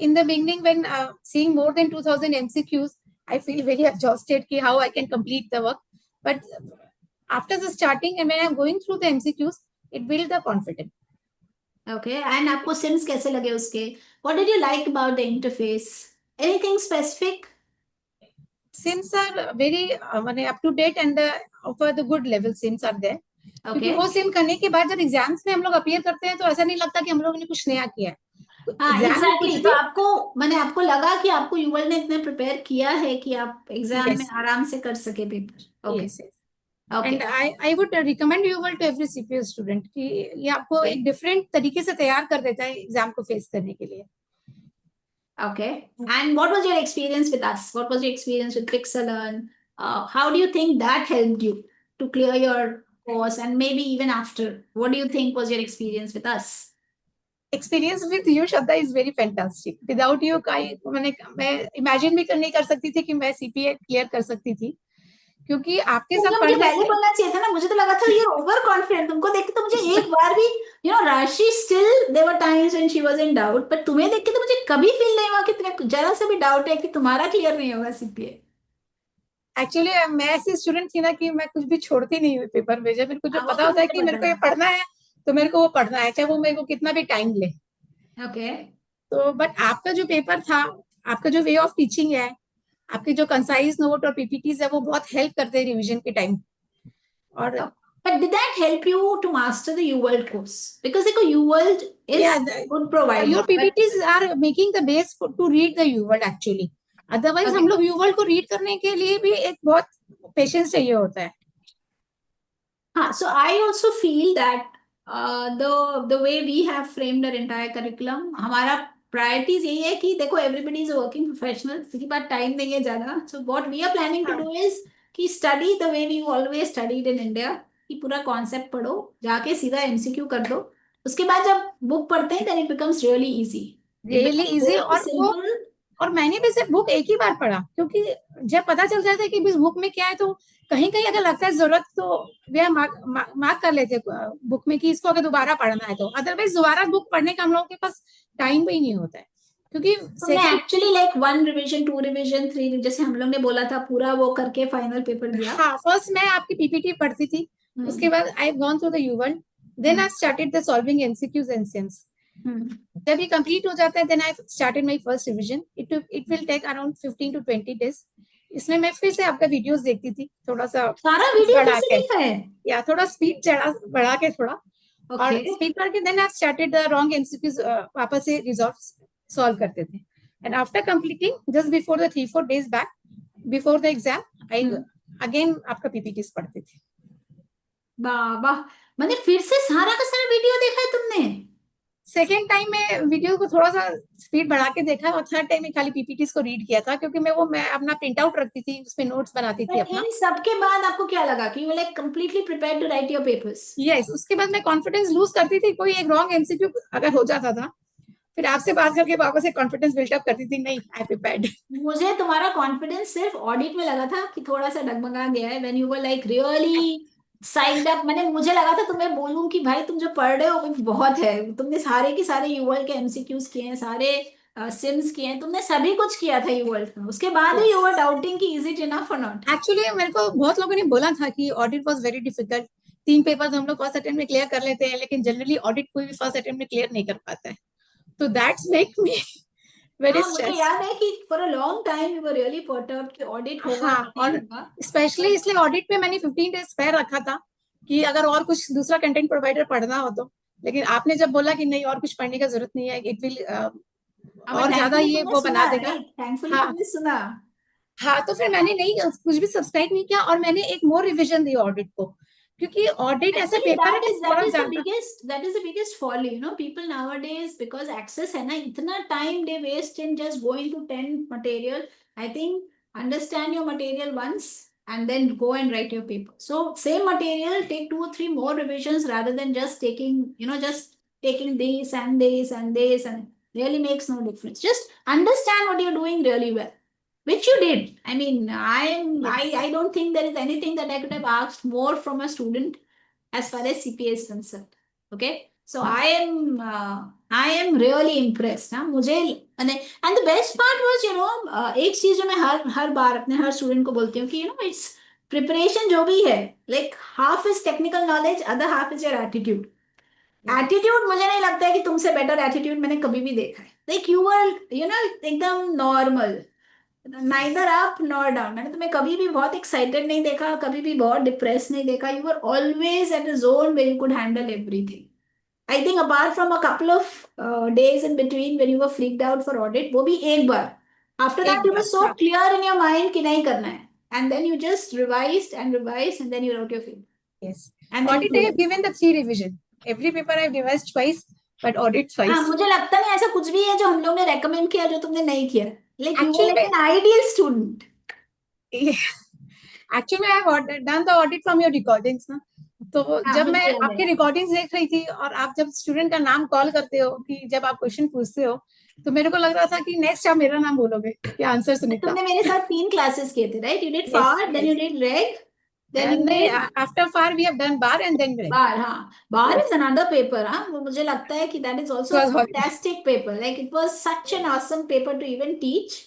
in the beginning, when seeing more than 2000 MCQs, I feel very exhausted ki how I can complete the work. But after the starting and when I'm going through the MCQs, it built the confidence. Okay. And आपको sims कैसे लगे उसके? What did you like about the interface? Anything specific? Sims are very up to date and for the good level sims are there. क्योंकि वो SIM करने के बाद जब एग्जाम्स में हम लोग अपीयर करते हैं तो ऐसा नहीं लगता कि हम लोगों ने कुछ नया किया है। हाँ, एग्जैक्टली। तो आपको लगा कि आपको यूवल ने इतने प्रिपेयर किया है कि आप एग्जाम में आराम से कर सके paper. Okay. And I would recommend UWorld to every CPA student कि ये आपको एक डिफरेंट तरीके से तैयार कर देता है एग्जाम को फेस करने के लिए। Okay. And what was your experience with us? What was your experience with Pixelearn? How do you think that helped you to clear your course, and maybe even after? What do you think was your experience with us? Experience with you, Shraddha, is very fantastic. Without you, मैं imagine भी नहीं कर सकती थी कि मैं CPA clear कर सकती थी, क्योंकि आपके साथ मुझे पहले बोलना चाहिए था ना, मुझे तो लगा था ये ओवर कॉन्फिडेंट। तुमको देख के तो मुझे एक बार भी Rashi still there were times when she was in doubt, but तुम्हें देख के तो मुझे कभी फील नहीं हुआ कि तुम्हें जरा सा भी डाउट है कि तुम्हारा क्लियर नहीं होगा सीपीए। एक्चुअली मैं ऐसी स्टूडेंट थी ना कि मैं कुछ भी छोड़ती नहीं हुई पेपर में। जब मेरे को जो पता होता है कि मेरे को ये पढ़ना है तो मेरे को वो पढ़ना है, चाहे वो मेरे को कितना भी टाइम ले। ओके। तो बट आपका जो पेपर था, आपका जो वे ऑफ टीचिंग है, आपके जो कंसाइज नोट और पीपीटीज है, वो बहुत हेल्प करते हैं रिवीजन के टाइम। और but did that help you to master the UWorld course? Because like UWorld is good provider. Your PPTs are making the base to read the UWorld actually. Otherwise हम लोग UWorld को read करने के लिए भी एक बहुत पेशेंस चाहिए होता है। हाँ, so I also feel that the way we have framed our entire curriculum, हमारा प्रायोरिटीज यही है कि देखो everybody is a working professional, किसी के पास टाइम नहीं है ज्यादा. So what we are planning to हाँ do is कि study the way we always studied in India, कि पूरा कॉन्सेप्ट पढ़ो, जाके सीधा एमसीक्यू कर दो. उसके बाद जब बुक पढ़ते हैं then it becomes really easy. It really becomes easy. very और वो, simple. और मैंने भी सिर्फ बुक एक ही बार पढ़ा, क्योंकि जब पता चल जाता है कि इस बुक में क्या है, तो कहीं कहीं अगर लगता है जरूरत, तो वे मार्क कर लेते बुक में कि इसको अगर दोबारा पढ़ना है, तो अदरवाइज दोबारा बुक पढ़ने का हम लोगों के पास टाइम भी नहीं होता है, क्योंकि तुमने second. Actually like 1 revision 2 revision 3 जैसे हम लोग ने बोला था पूरा वो करके फाइनल पेपर दिया. हाँ, फर्स्ट मैं आपकी पीपीटी पढ़ती थी, उसके बाद I gone through the U one, then I started the solving MCQs and sense. जब ये कंप्लीट हो जाता है, then I started my first revision. It will take around 15 to 20 days. इसमें मैं फिर से आपका वीडियोस देखती थी, थोड़ा सा सारा स्पीड वीडियो बढ़ा कैसे के, देखा है? या थोड़ा स्पीड चढ़ा बढ़ा के थोड़ा, और ओके. स्पीड करके then I started the wrong MCQs, वापस से रिजॉल्व सॉल्व करते थे। And after completing just before the 3-4 days back, before the exam, I again आपका पीपीटीज पढ़ते थे। बाबा, मैंने फिर से सारा का सारा वीडियो देखा है तुमने? सेकेंड टाइम में वीडियो को थोड़ा सा स्पीड बढ़ा के देखा, और थर्ड टाइम में खाली पीपीटीज को रीड किया था, क्योंकि मैं अपना प्रिंट आउट रखती थी, उसमें नोट्स बनाती थी बट अपना। इन सब के बाद आपको क्या लगा कि you like completely prepared to write your papers? Yes, उसके बाद मैं कॉन्फिडेंस लूज करती थी, कोई एक रॉन्ग एमसीक्यू अगर हो जाता था, फिर आपसे बात करके वापस से कॉन्फिडेंस बिल्डअप करती थी, नहीं आई प्रिपेयर्ड। मुझे तुम्हारा कॉन्फिडेंस सिर्फ ऑडिट में लगा था कि थोड़ा सा डगमगा गया है when you were like really side up. मैंने मुझे लगा था तुम्हें बोलूं कि भाई तुम जो पढ़ रहे हो वो बहुत है, तुमने सारे के सारे यूवर्ल्ड के एमसीक्यूज किए हैं, सारे सिम्स किए हैं, तुमने सभी कुछ किया था यूवर्ल्ड में. उसके बाद भी यू वर डाउटिंग कि इज इट इनफ और नॉट. एक्चुअली मेरे को बहुत लोगों ने बोला था कि audit was very difficult. 3 paper हम लोग फर्स्ट अटेम्प्ट में क्लियर कर लेते हैं, लेकिन जनरली ऑडिट कोई भी फर्स्ट अटेम्प्ट में क्लियर नहीं कर पाता है, तो दैट्स मेक मी वेरी हाँ, मुझे स्ट्रेस। याद है कि for a long time you were really perturbed कि ऑडिट होगा हाँ, कि नहीं और होगा. स्पेशली इसलिए ऑडिट में मैंने 15 डेज स्पेयर रखा था, कि अगर और कुछ दूसरा कंटेंट प्रोवाइडर पढ़ना हो तो। लेकिन आपने जब बोला कि नहीं, और कुछ पढ़ने का जरूरत नहीं है, इट विल बट और ज्यादा थैंकफुली ये तुमने वो बना सुना, देगा। राइट? थैंकफुली हाँ तुमने सुना. हाँ, तो फिर मैंने नहीं कुछ भी सब्सक्राइब नहीं किया, और मैंने एक मोर रिवीजन दी ऑडिट को, क्योंकि ऑडिट ऐसा Actually, पेपर है कि that थोड़ा is the ज्यादा। biggest folly. You know, people nowadays because access है ना, इतना time they waste in just going to 10 material. I think understand your material once and then go and write your paper. So same material, take 2 or 3 more revisions rather than just taking, just taking this and this and this, and really makes no difference. Just understand what you're doing really well. Which you did. I mean, Yes. I don't think there is anything that I could have asked more from a student as far as CPA is concerned. Okay, so I am really impressed. हाँ, मुझे and the best part was एक चीज जो मैं हर बार अपने हर student को बोलती हूँ कि इट्स प्रिपरेशन जो भी है, like half is technical knowledge, other half is your attitude. Attitude मुझे नहीं लगता है कि तुमसे बेटर एटीट्यूड मैंने कभी भी देखा है. लाइक यू आर एकदम normal, neither up nor down. मैंने तुम्हें कभी भी बहुत एक्साइटेड नहीं देखा, कभी भी बहुत डिप्रेस नहीं देखा. You are always at a zone where you could handle everything. I think apart from a couple of days in between when you were freaked out for audit, वो भी एक बार. आफ्टर एक that you were bar, so हाँ। Clear in your mind कि नहीं करना है, and then you just revised and then you wrote your paper Yes. And then you Audit I have clear. given the 3 revision. Every paper I have revised twice, but audit हाँ, twice. मुझे लगता नहीं ऐसा कुछ भी है जो हम लोग ने रेकमेंड किया जो तुमने नहीं किया. Like you were Actually, like an ideal student. actually I have done the audit from your recordings ना। तो हाँ, जब मुझे मैं याद है. आपके रिकॉर्डिंग्स देख रही थी, और आप जब स्टूडेंट का नाम कॉल करते हो, कि जब आप क्वेश्चन पूछते हो, तो मेरे को लग रहा था कि नेक्स्ट आप मेरा नाम बोलोगे, क्या आंसर सुनीता। तुमने मेरे साथ 3 क्लासेस किए थे, right? You did yes FAR, then you yes. Did REG, then you नहीं, did after FAR we have done BAR and then REG. BAR. हाँ, BAR is yes, another paper. हाँ, वो मुझे लगता है कि that is it also was horrible. Fantastic paper. Like it was such an awesome paper to even teach.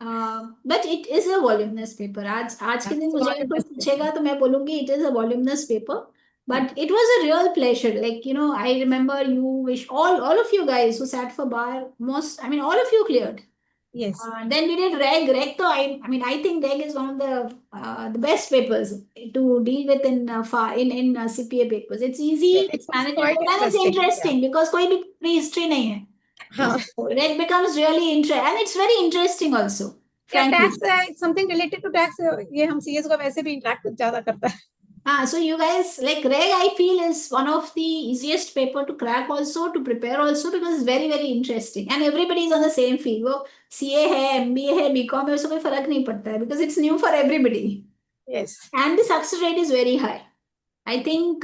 But it is a voluminous paper. आज के दिन मुझे अगर कोई पूछेगा तो मैं बोलूंगी it is a voluminous paper. But it was a real pleasure. Like, I remember you wish all of you guys who sat for bar, all of you cleared. Yes, Then we did reg. Reg, though, I think reg is one of the best papers to deal with in CPA papers. It's easy, it it's was quite manageable, and it's interesting. interesting because कोई भी pre-history नहीं है. हाँ, So reg becomes really interesting, and it's very interesting also, या frankly. Tax है, something related to tax, ये हम CS को वैसे भी इंटरेक्ट ज्यादा करता है। So you guys, like Reg, I feel is one of the easiest paper to crack also, to prepare also, because it's very, very interesting. And everybody is on the same field. वो CA है, MBA है, BCom है, उससे कोई फर्क नहीं पड़ता है, because it's new for everybody. Yes. And the success rate is very high. I think,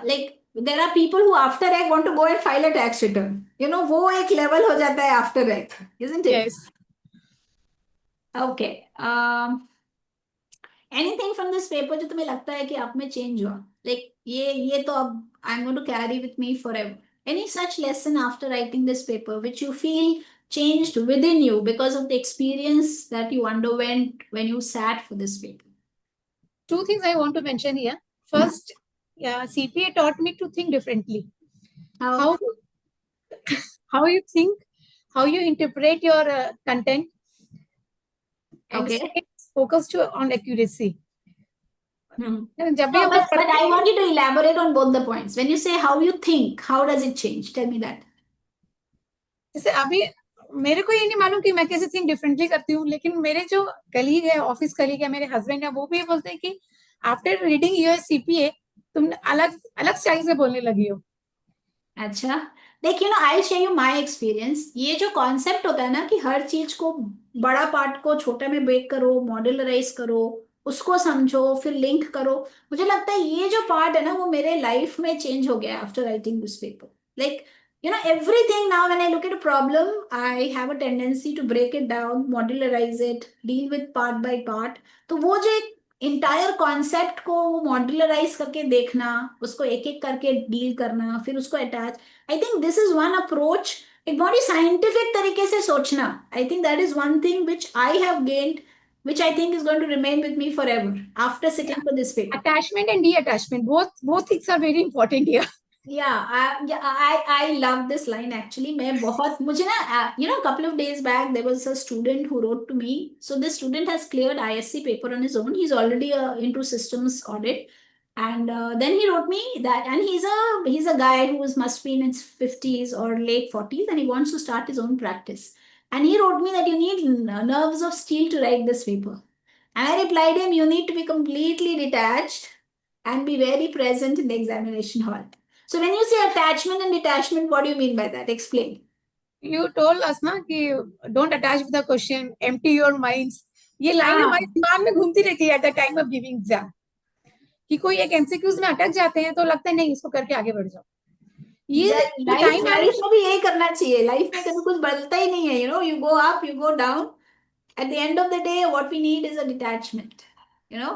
like, there are people who after Reg want to go and file a tax return. You know, वो एक level हो जाता है after Reg, isn't it? Yes. Okay. Anything from this paper जो तुम्हें लगता है कि आप में चेंज हुआ, लाइक ये तो अब I am going to carry with me forever, any such lesson after writing this paper which you feel changed within you because of the experience that you underwent when you sat for this paper? Two things I want to mention here. First, CPA taught me to think differently. How you think, how you interpret your content, and Okay. stay focused on accuracy. जब भी No, हम but, लोग but पढ़ते I हैं, want you to elaborate on both the points. When you say how you think, how does it change? Tell me that. जैसे अभी मेरे को ये नहीं मालूम कि मैं कैसे थिंक डिफरेंटली करती हूँ, लेकिन मेरे जो कलीग है, ऑफिस कलीग है, मेरे हस्बैंड है, वो भी बोलते हैं कि आफ्टर रीडिंग योर सीपीए तुम अलग अलग स्टाइल से बोलने लगी हो. अच्छा, देख, you know, I share you my experience. ये जो कॉन्सेप्ट होता है ना कि हर चीज को, बड़ा पार्ट को छोटे में ब्रेक करो, मॉड्यूलराइज करो, उसको समझो, फिर लिंक करो, मुझे लगता है ये जो पार्ट है ना वो मेरे लाइफ में चेंज हो गया after writing this paper. Like, you know, everything now when I look at a problem, I have a tendency to break it down, modularize it, deal with part by part. तो वो जो एक entire concept को मॉड्यूलराइज करके देखना, उसको एक एक करके डील करना, फिर उसको attach, I think this is one approach. एक बहुत ही साइंटिफिक तरीके से सोचना, I think that is one thing which I have gained, which I think is going to remain with me forever after sitting for this paper. Attachment and de-attachment, both things are very important here. I love this line actually. मैं बहुत, मुझे ना, you know, a couple of days back there was a student who wrote to me. So this student has cleared ISC paper on his own. He's already into systems audit, and then he wrote me that, and he's a guy who must be in his 50s or late 40s, and he wants to start his own practice. And he wrote me that you need nerves of steel to write this paper. And I replied him, you need to be completely detached and be very present in the examination hall. So when you say attachment and detachment, what do you mean by that? Explain. You told us ना कि don't attach with the question, empty your minds. ये line हमारे दिमाग में घूमती रहती है at the time of giving exam. कि कोई एक एमसीक्यूज में अटक जाते हैं तो लगता है नहीं इसको करके आगे बढ़ जाओ. ये लाइफ में भी यही करना चाहिए. लाइफ में कभी कुछ बदलता ही नहीं है. You know, you go up, you go down. At the end of the day, what we need is a detachment. You know.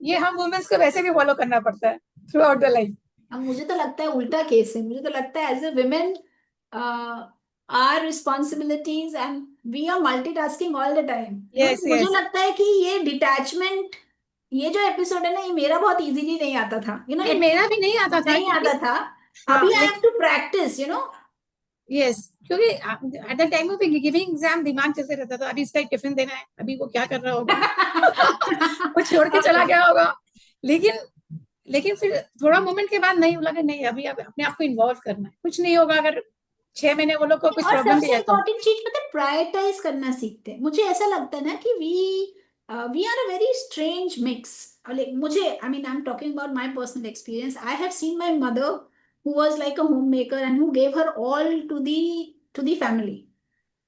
ये हम वुमेन्स को वैसे भी फॉलो करना पड़ता है थ्रू आउट द लाइफ. अब मुझे तो लगता है उल्टा केस है. मुझे तो लगता है as a women our responsibilities and we are multitasking all the time. Yes, मुझे yes. लगता है कि ये डिटैचमेंट, ये जो एपिसोड है ना, ये मेरा बहुत इजीली नहीं आता था. You know, ये मेरा भी नहीं आता था. नहीं आता था. अभी I have to practise, you know. Yes, क्योंकि at the time of giving exam दिमाग चलते रहता था. अभी इसका टिफिन देना है, अभी वो क्या कर रहा होगा, वो छोड़ के चला गया होगा. लेकिन फिर थोड़ा मोमेंट के बाद नहीं लगा, नहीं अभी अपने आप को इन्वॉल्व करना है. कुछ नहीं होगा अगर 6 महीने वो लोग को कुछ प्रॉब्लम भी है तो. इंपॉर्टेंट चीज पता है, प्रायोरिटाइज करना सीखते हैं. मुझे ऐसा लगता है ना कि we are a very strange mix. मुझे, I mean, I am talking about my personal experience. I have seen my mother who was like a homemaker and who gave her all to the family.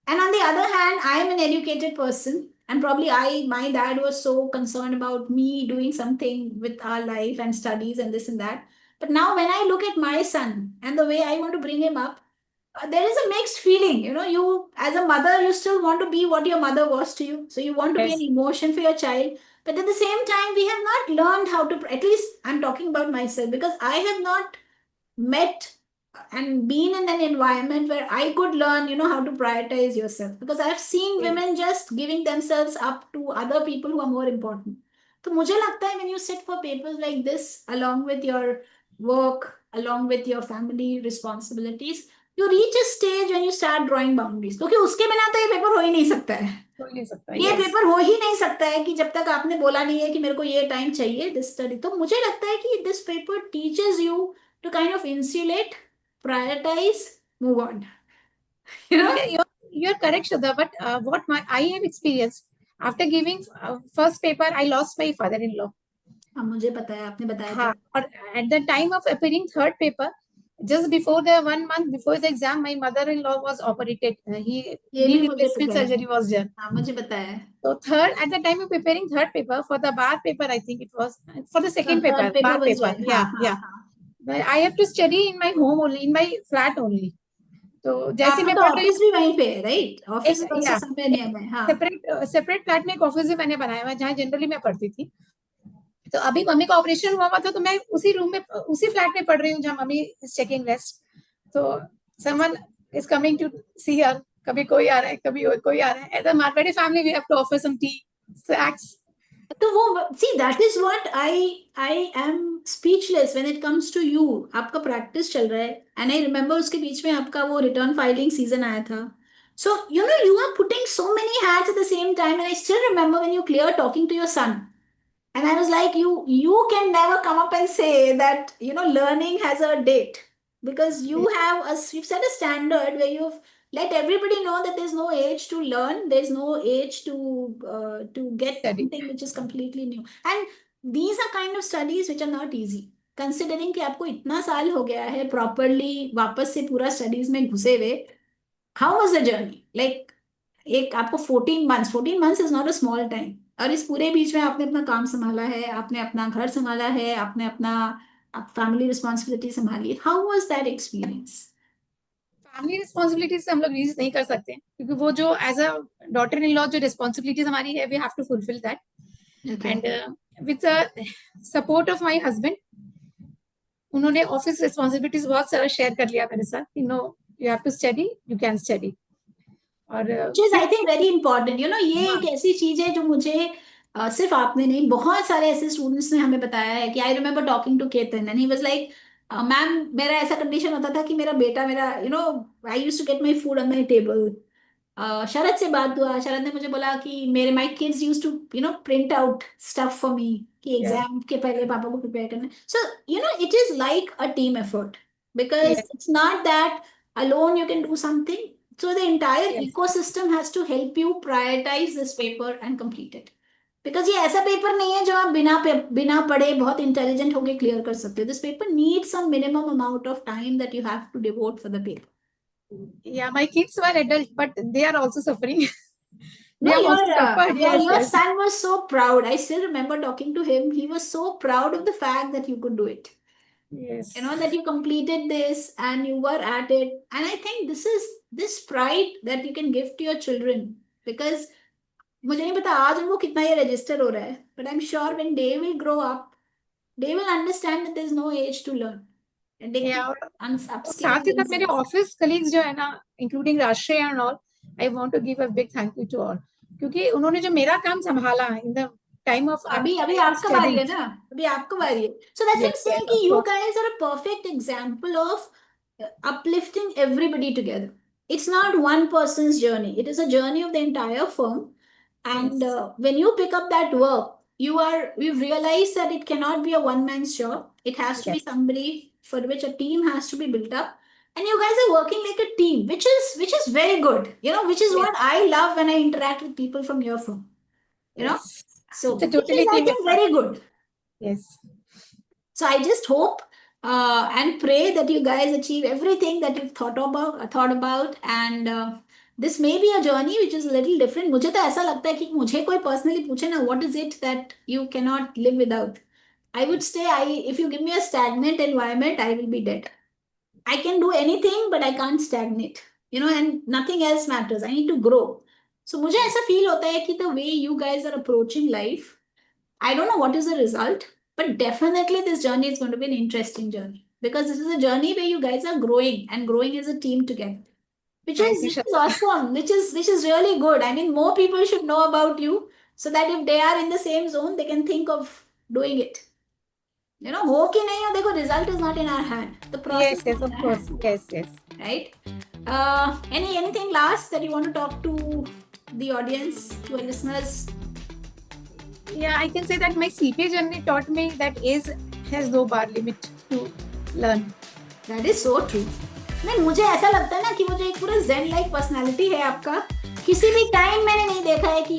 And on the other hand, I am an educated person, and probably my dad was so concerned about me doing something with our life and studies and this and that. But now when I look at my son and the way I want to bring him up, there is a mixed feeling. You know, you as a mother, you still want to be what your mother was to you. So you want to be an emotion for your child. But at the same time, we have not learned how to, at least I'm talking about myself, because I have not met and been in an environment where I could learn, you know, how to prioritize yourself. Because I've seen women just giving themselves up to other people who are more important. तो मुझे लगता है when you sit for papers like this, along with your work, along with your family responsibilities, you reach a stage when you start drawing boundaries. क्योंकि उसके बिना तो ये paper हो ही नहीं सकता है. ये पेपर हो ही नहीं सकता है कि जब तक आपने बोला नहीं है कि मेरे को ये टाइम चाहिए दिस स्टडी. तो मुझे लगता है कि this paper teaches you to kind of insulate, prioritize, move on. You know? You're correct, Shraddha, but what I have experienced after giving first paper, I lost my father-in-law. हाँ, मुझे पता है, आपने बताया हाँ, था। और at the time of appearing third paper, just before the 1 month before the exam, my mother-in-law was operated. ये Knee भी मुझे replacement पता है। surgery was done. हाँ, मुझे पता है। So third, at the time of preparing third paper for the bar paper, I think it was for the second third paper, paper bar was paper. Done. हाँ Yeah, हाँ yeah. हाँ। But I have to study in my home only, in my flat only. तो जैसे आपका मैं तो पढ़ रही ऑफिस भी वहीं पे है, राइट? हूँ, ऑफिस एक ऑल्सो या समवेयर नियर बाय। हाँ। सेपरेट फ्लैट में एक ऑफिस भी मैंने बनाया हुआ है जहाँ जनरली मैं पढ़ती थी। तो अभी मम्मी का ऑपरेशन हुआ था तो मैं उसी रूम में उसी फ्लैट में पढ़ रही हूँ जहाँ मम्मी इज टेकिंग रेस्ट। तो समवन इज कमिंग टू सी हर, कभी कोई आ रहा है, कभी कोई आ रहा है। As a Marwari family we have to offer some tea, snacks. तो वो see that is what I am speechless when it comes to you. आपका प्रैक्टिस चल रहा है, एंड आई रिमेम्बर उसके बीच में आपका वो रिटर्न फाइलिंग सीजन आया था। So you know you are putting so many hats at the same time, and I still remember when you clear talking to your son, and I was like, you can never come up and say that, you know, learning has a date, because you've set a standard where you've let everybody know that there's no age to learn, there's no age to get study something which is completely new. And these are kind of studies which are not easy, considering कि आपको इतना साल हो गया है properly वापस से पूरा studies में घुसे हुए। How was the journey like? एक आपको 14 months is not a small time, और इस पूरे बीच में आपने अपना काम संभाला है, आपने अपना घर संभाला है, आपने अपना फैमिली रिस्पॉन्सिबिलिटी संभाली। How was that experience? Family responsibilities से हम लोग रीज नहीं कर सकते क्योंकि वो जो as a daughter in law जो रिस्पॉन्सिबिलिटीज हमारी है we have to fulfil that. Okay. And with support of my husband, उन्होंने ऑफिस रिस्पॉन्सिबिलिटीज बहुत सारा शेयर कर लिया मेरे साथ। You know you have to study, you can study. और चीज I think very important, you know, ये हाँ, एक ऐसी चीज है जो मुझे सिर्फ आपने नहीं, बहुत सारे ऐसे स्टूडेंट्स ने हमें बताया है कि I remember talking to Ketan and he was like, ma'am मेरा ऐसा कंडीशन होता था कि मेरा बेटा, मेरा you know, I used to get my food on my table. Sharad से बात हुआ, शरद ने मुझे बोला कि मेरे my kids used to you know print out stuff for me कि yeah, एग्जाम के पहले पापा को प्रिपेयर करना। So you know it is like a team effort, because yes, it's not that alone you can do something. So the entire yes, ecosystem has to help you prioritize this paper and complete it. Because ये ऐसा paper नहीं है जो आप बिना पढ़े बहुत intelligent होके क्लियर कर सकते हो। This paper needs some minimum amount of time that you have to devote for the paper. yeah. My kids were adult, but they are also suffering. They No, have also suffered. Yes, your yes, son was so proud. I still remember talking to him. He was so proud of the fact that you could do it. You yes. know, that you completed this and you were at it. And I think this is this pride that you can give to your children, because मुझे नहीं पता आज उनको कितना ये register हो रहा है, but I'm sure when they will grow up, they will understand that there's no age to learn, and they Yeah. keep और upskilling साथ ही साथ मेरे themselves. ऑफिस कलीग्स जो है ना, इंक्लूडिंग राष्ट्रीय and all, I want to give a big thank you to all, क्योंकि उन्होंने जो मेरा काम संभाला इन द टाइम ऑफ अभी अभी आई वाज आपका बारी स्टडिंग। है ना, अभी आपका बारी है। So that's what yes, I'm saying yes, कि of you course. guys are a perfect example of uplifting everybody together. It's not one person's journey, it is a journey of the entire firm. And yes, when you pick up that work, you've realized that it cannot be a one man's job. It has to be yes, somebody for which a team has to be built up. And you guys are working like a team, which is very good. You know, which is yes, what I love when I interact with people from your firm. You know, yes. so it's a which totally is I team think effort. very good. Yes, So I just hope and pray that you guys achieve everything that you've thought about, and this may be a journey which is a little different. मुझे तो ऐसा लगता है कि मुझे कोई personally पूछे ना, what is it that you cannot live without? I would say, if you give me a stagnant environment, I will be dead. I can do anything, but I can't stagnate. You know, and nothing else matters. I need to grow. So मुझे ऐसा feel होता है कि the way you guys are approaching life, I don't know what is the result, but definitely this journey is going to be an interesting journey, because this is a journey where you guys are growing and growing as a team together, which thank is you which is Sharma. awesome, which is really good. I mean, more people should know about you, so that if they are in the same zone, they can think of doing it. You know, हो कि नहीं हो, देखो, result is not in our hand. The process yes, is yes, in of our course. hand, yes, yes. right? Anything last that you want to talk to the audience, to our listeners? Yeah, I can say that my CPA journey taught me that age has no bar limit to learn. That is so true. नहीं, मुझे ऐसा लगता है ना कि वो जो एक पूरा zen like पर्सनालिटी है आपका, किसी भी टाइम मैंने नहीं देखा है कि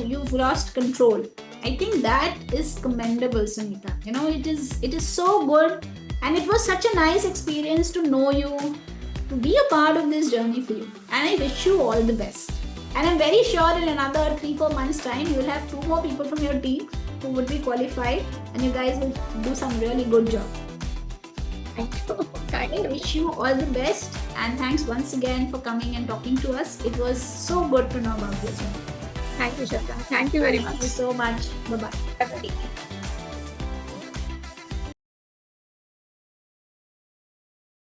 you've lost control. I think that is commendable, Sunita. You know, it is so good, and it was such a nice experience to know you, to be a part of this journey for you. And I wish you all the best. And I'm very sure in another 3-4 months' time, you will have 2 more people from your team who would be qualified, and you guys will do some really good job. Thank you. Thank I you. wish you all the best, and thanks once again for coming and talking to us. It was so good to know about this. Thank you, Shraddha. Thank you very much. Thank you so much. Bye bye. Bye-bye.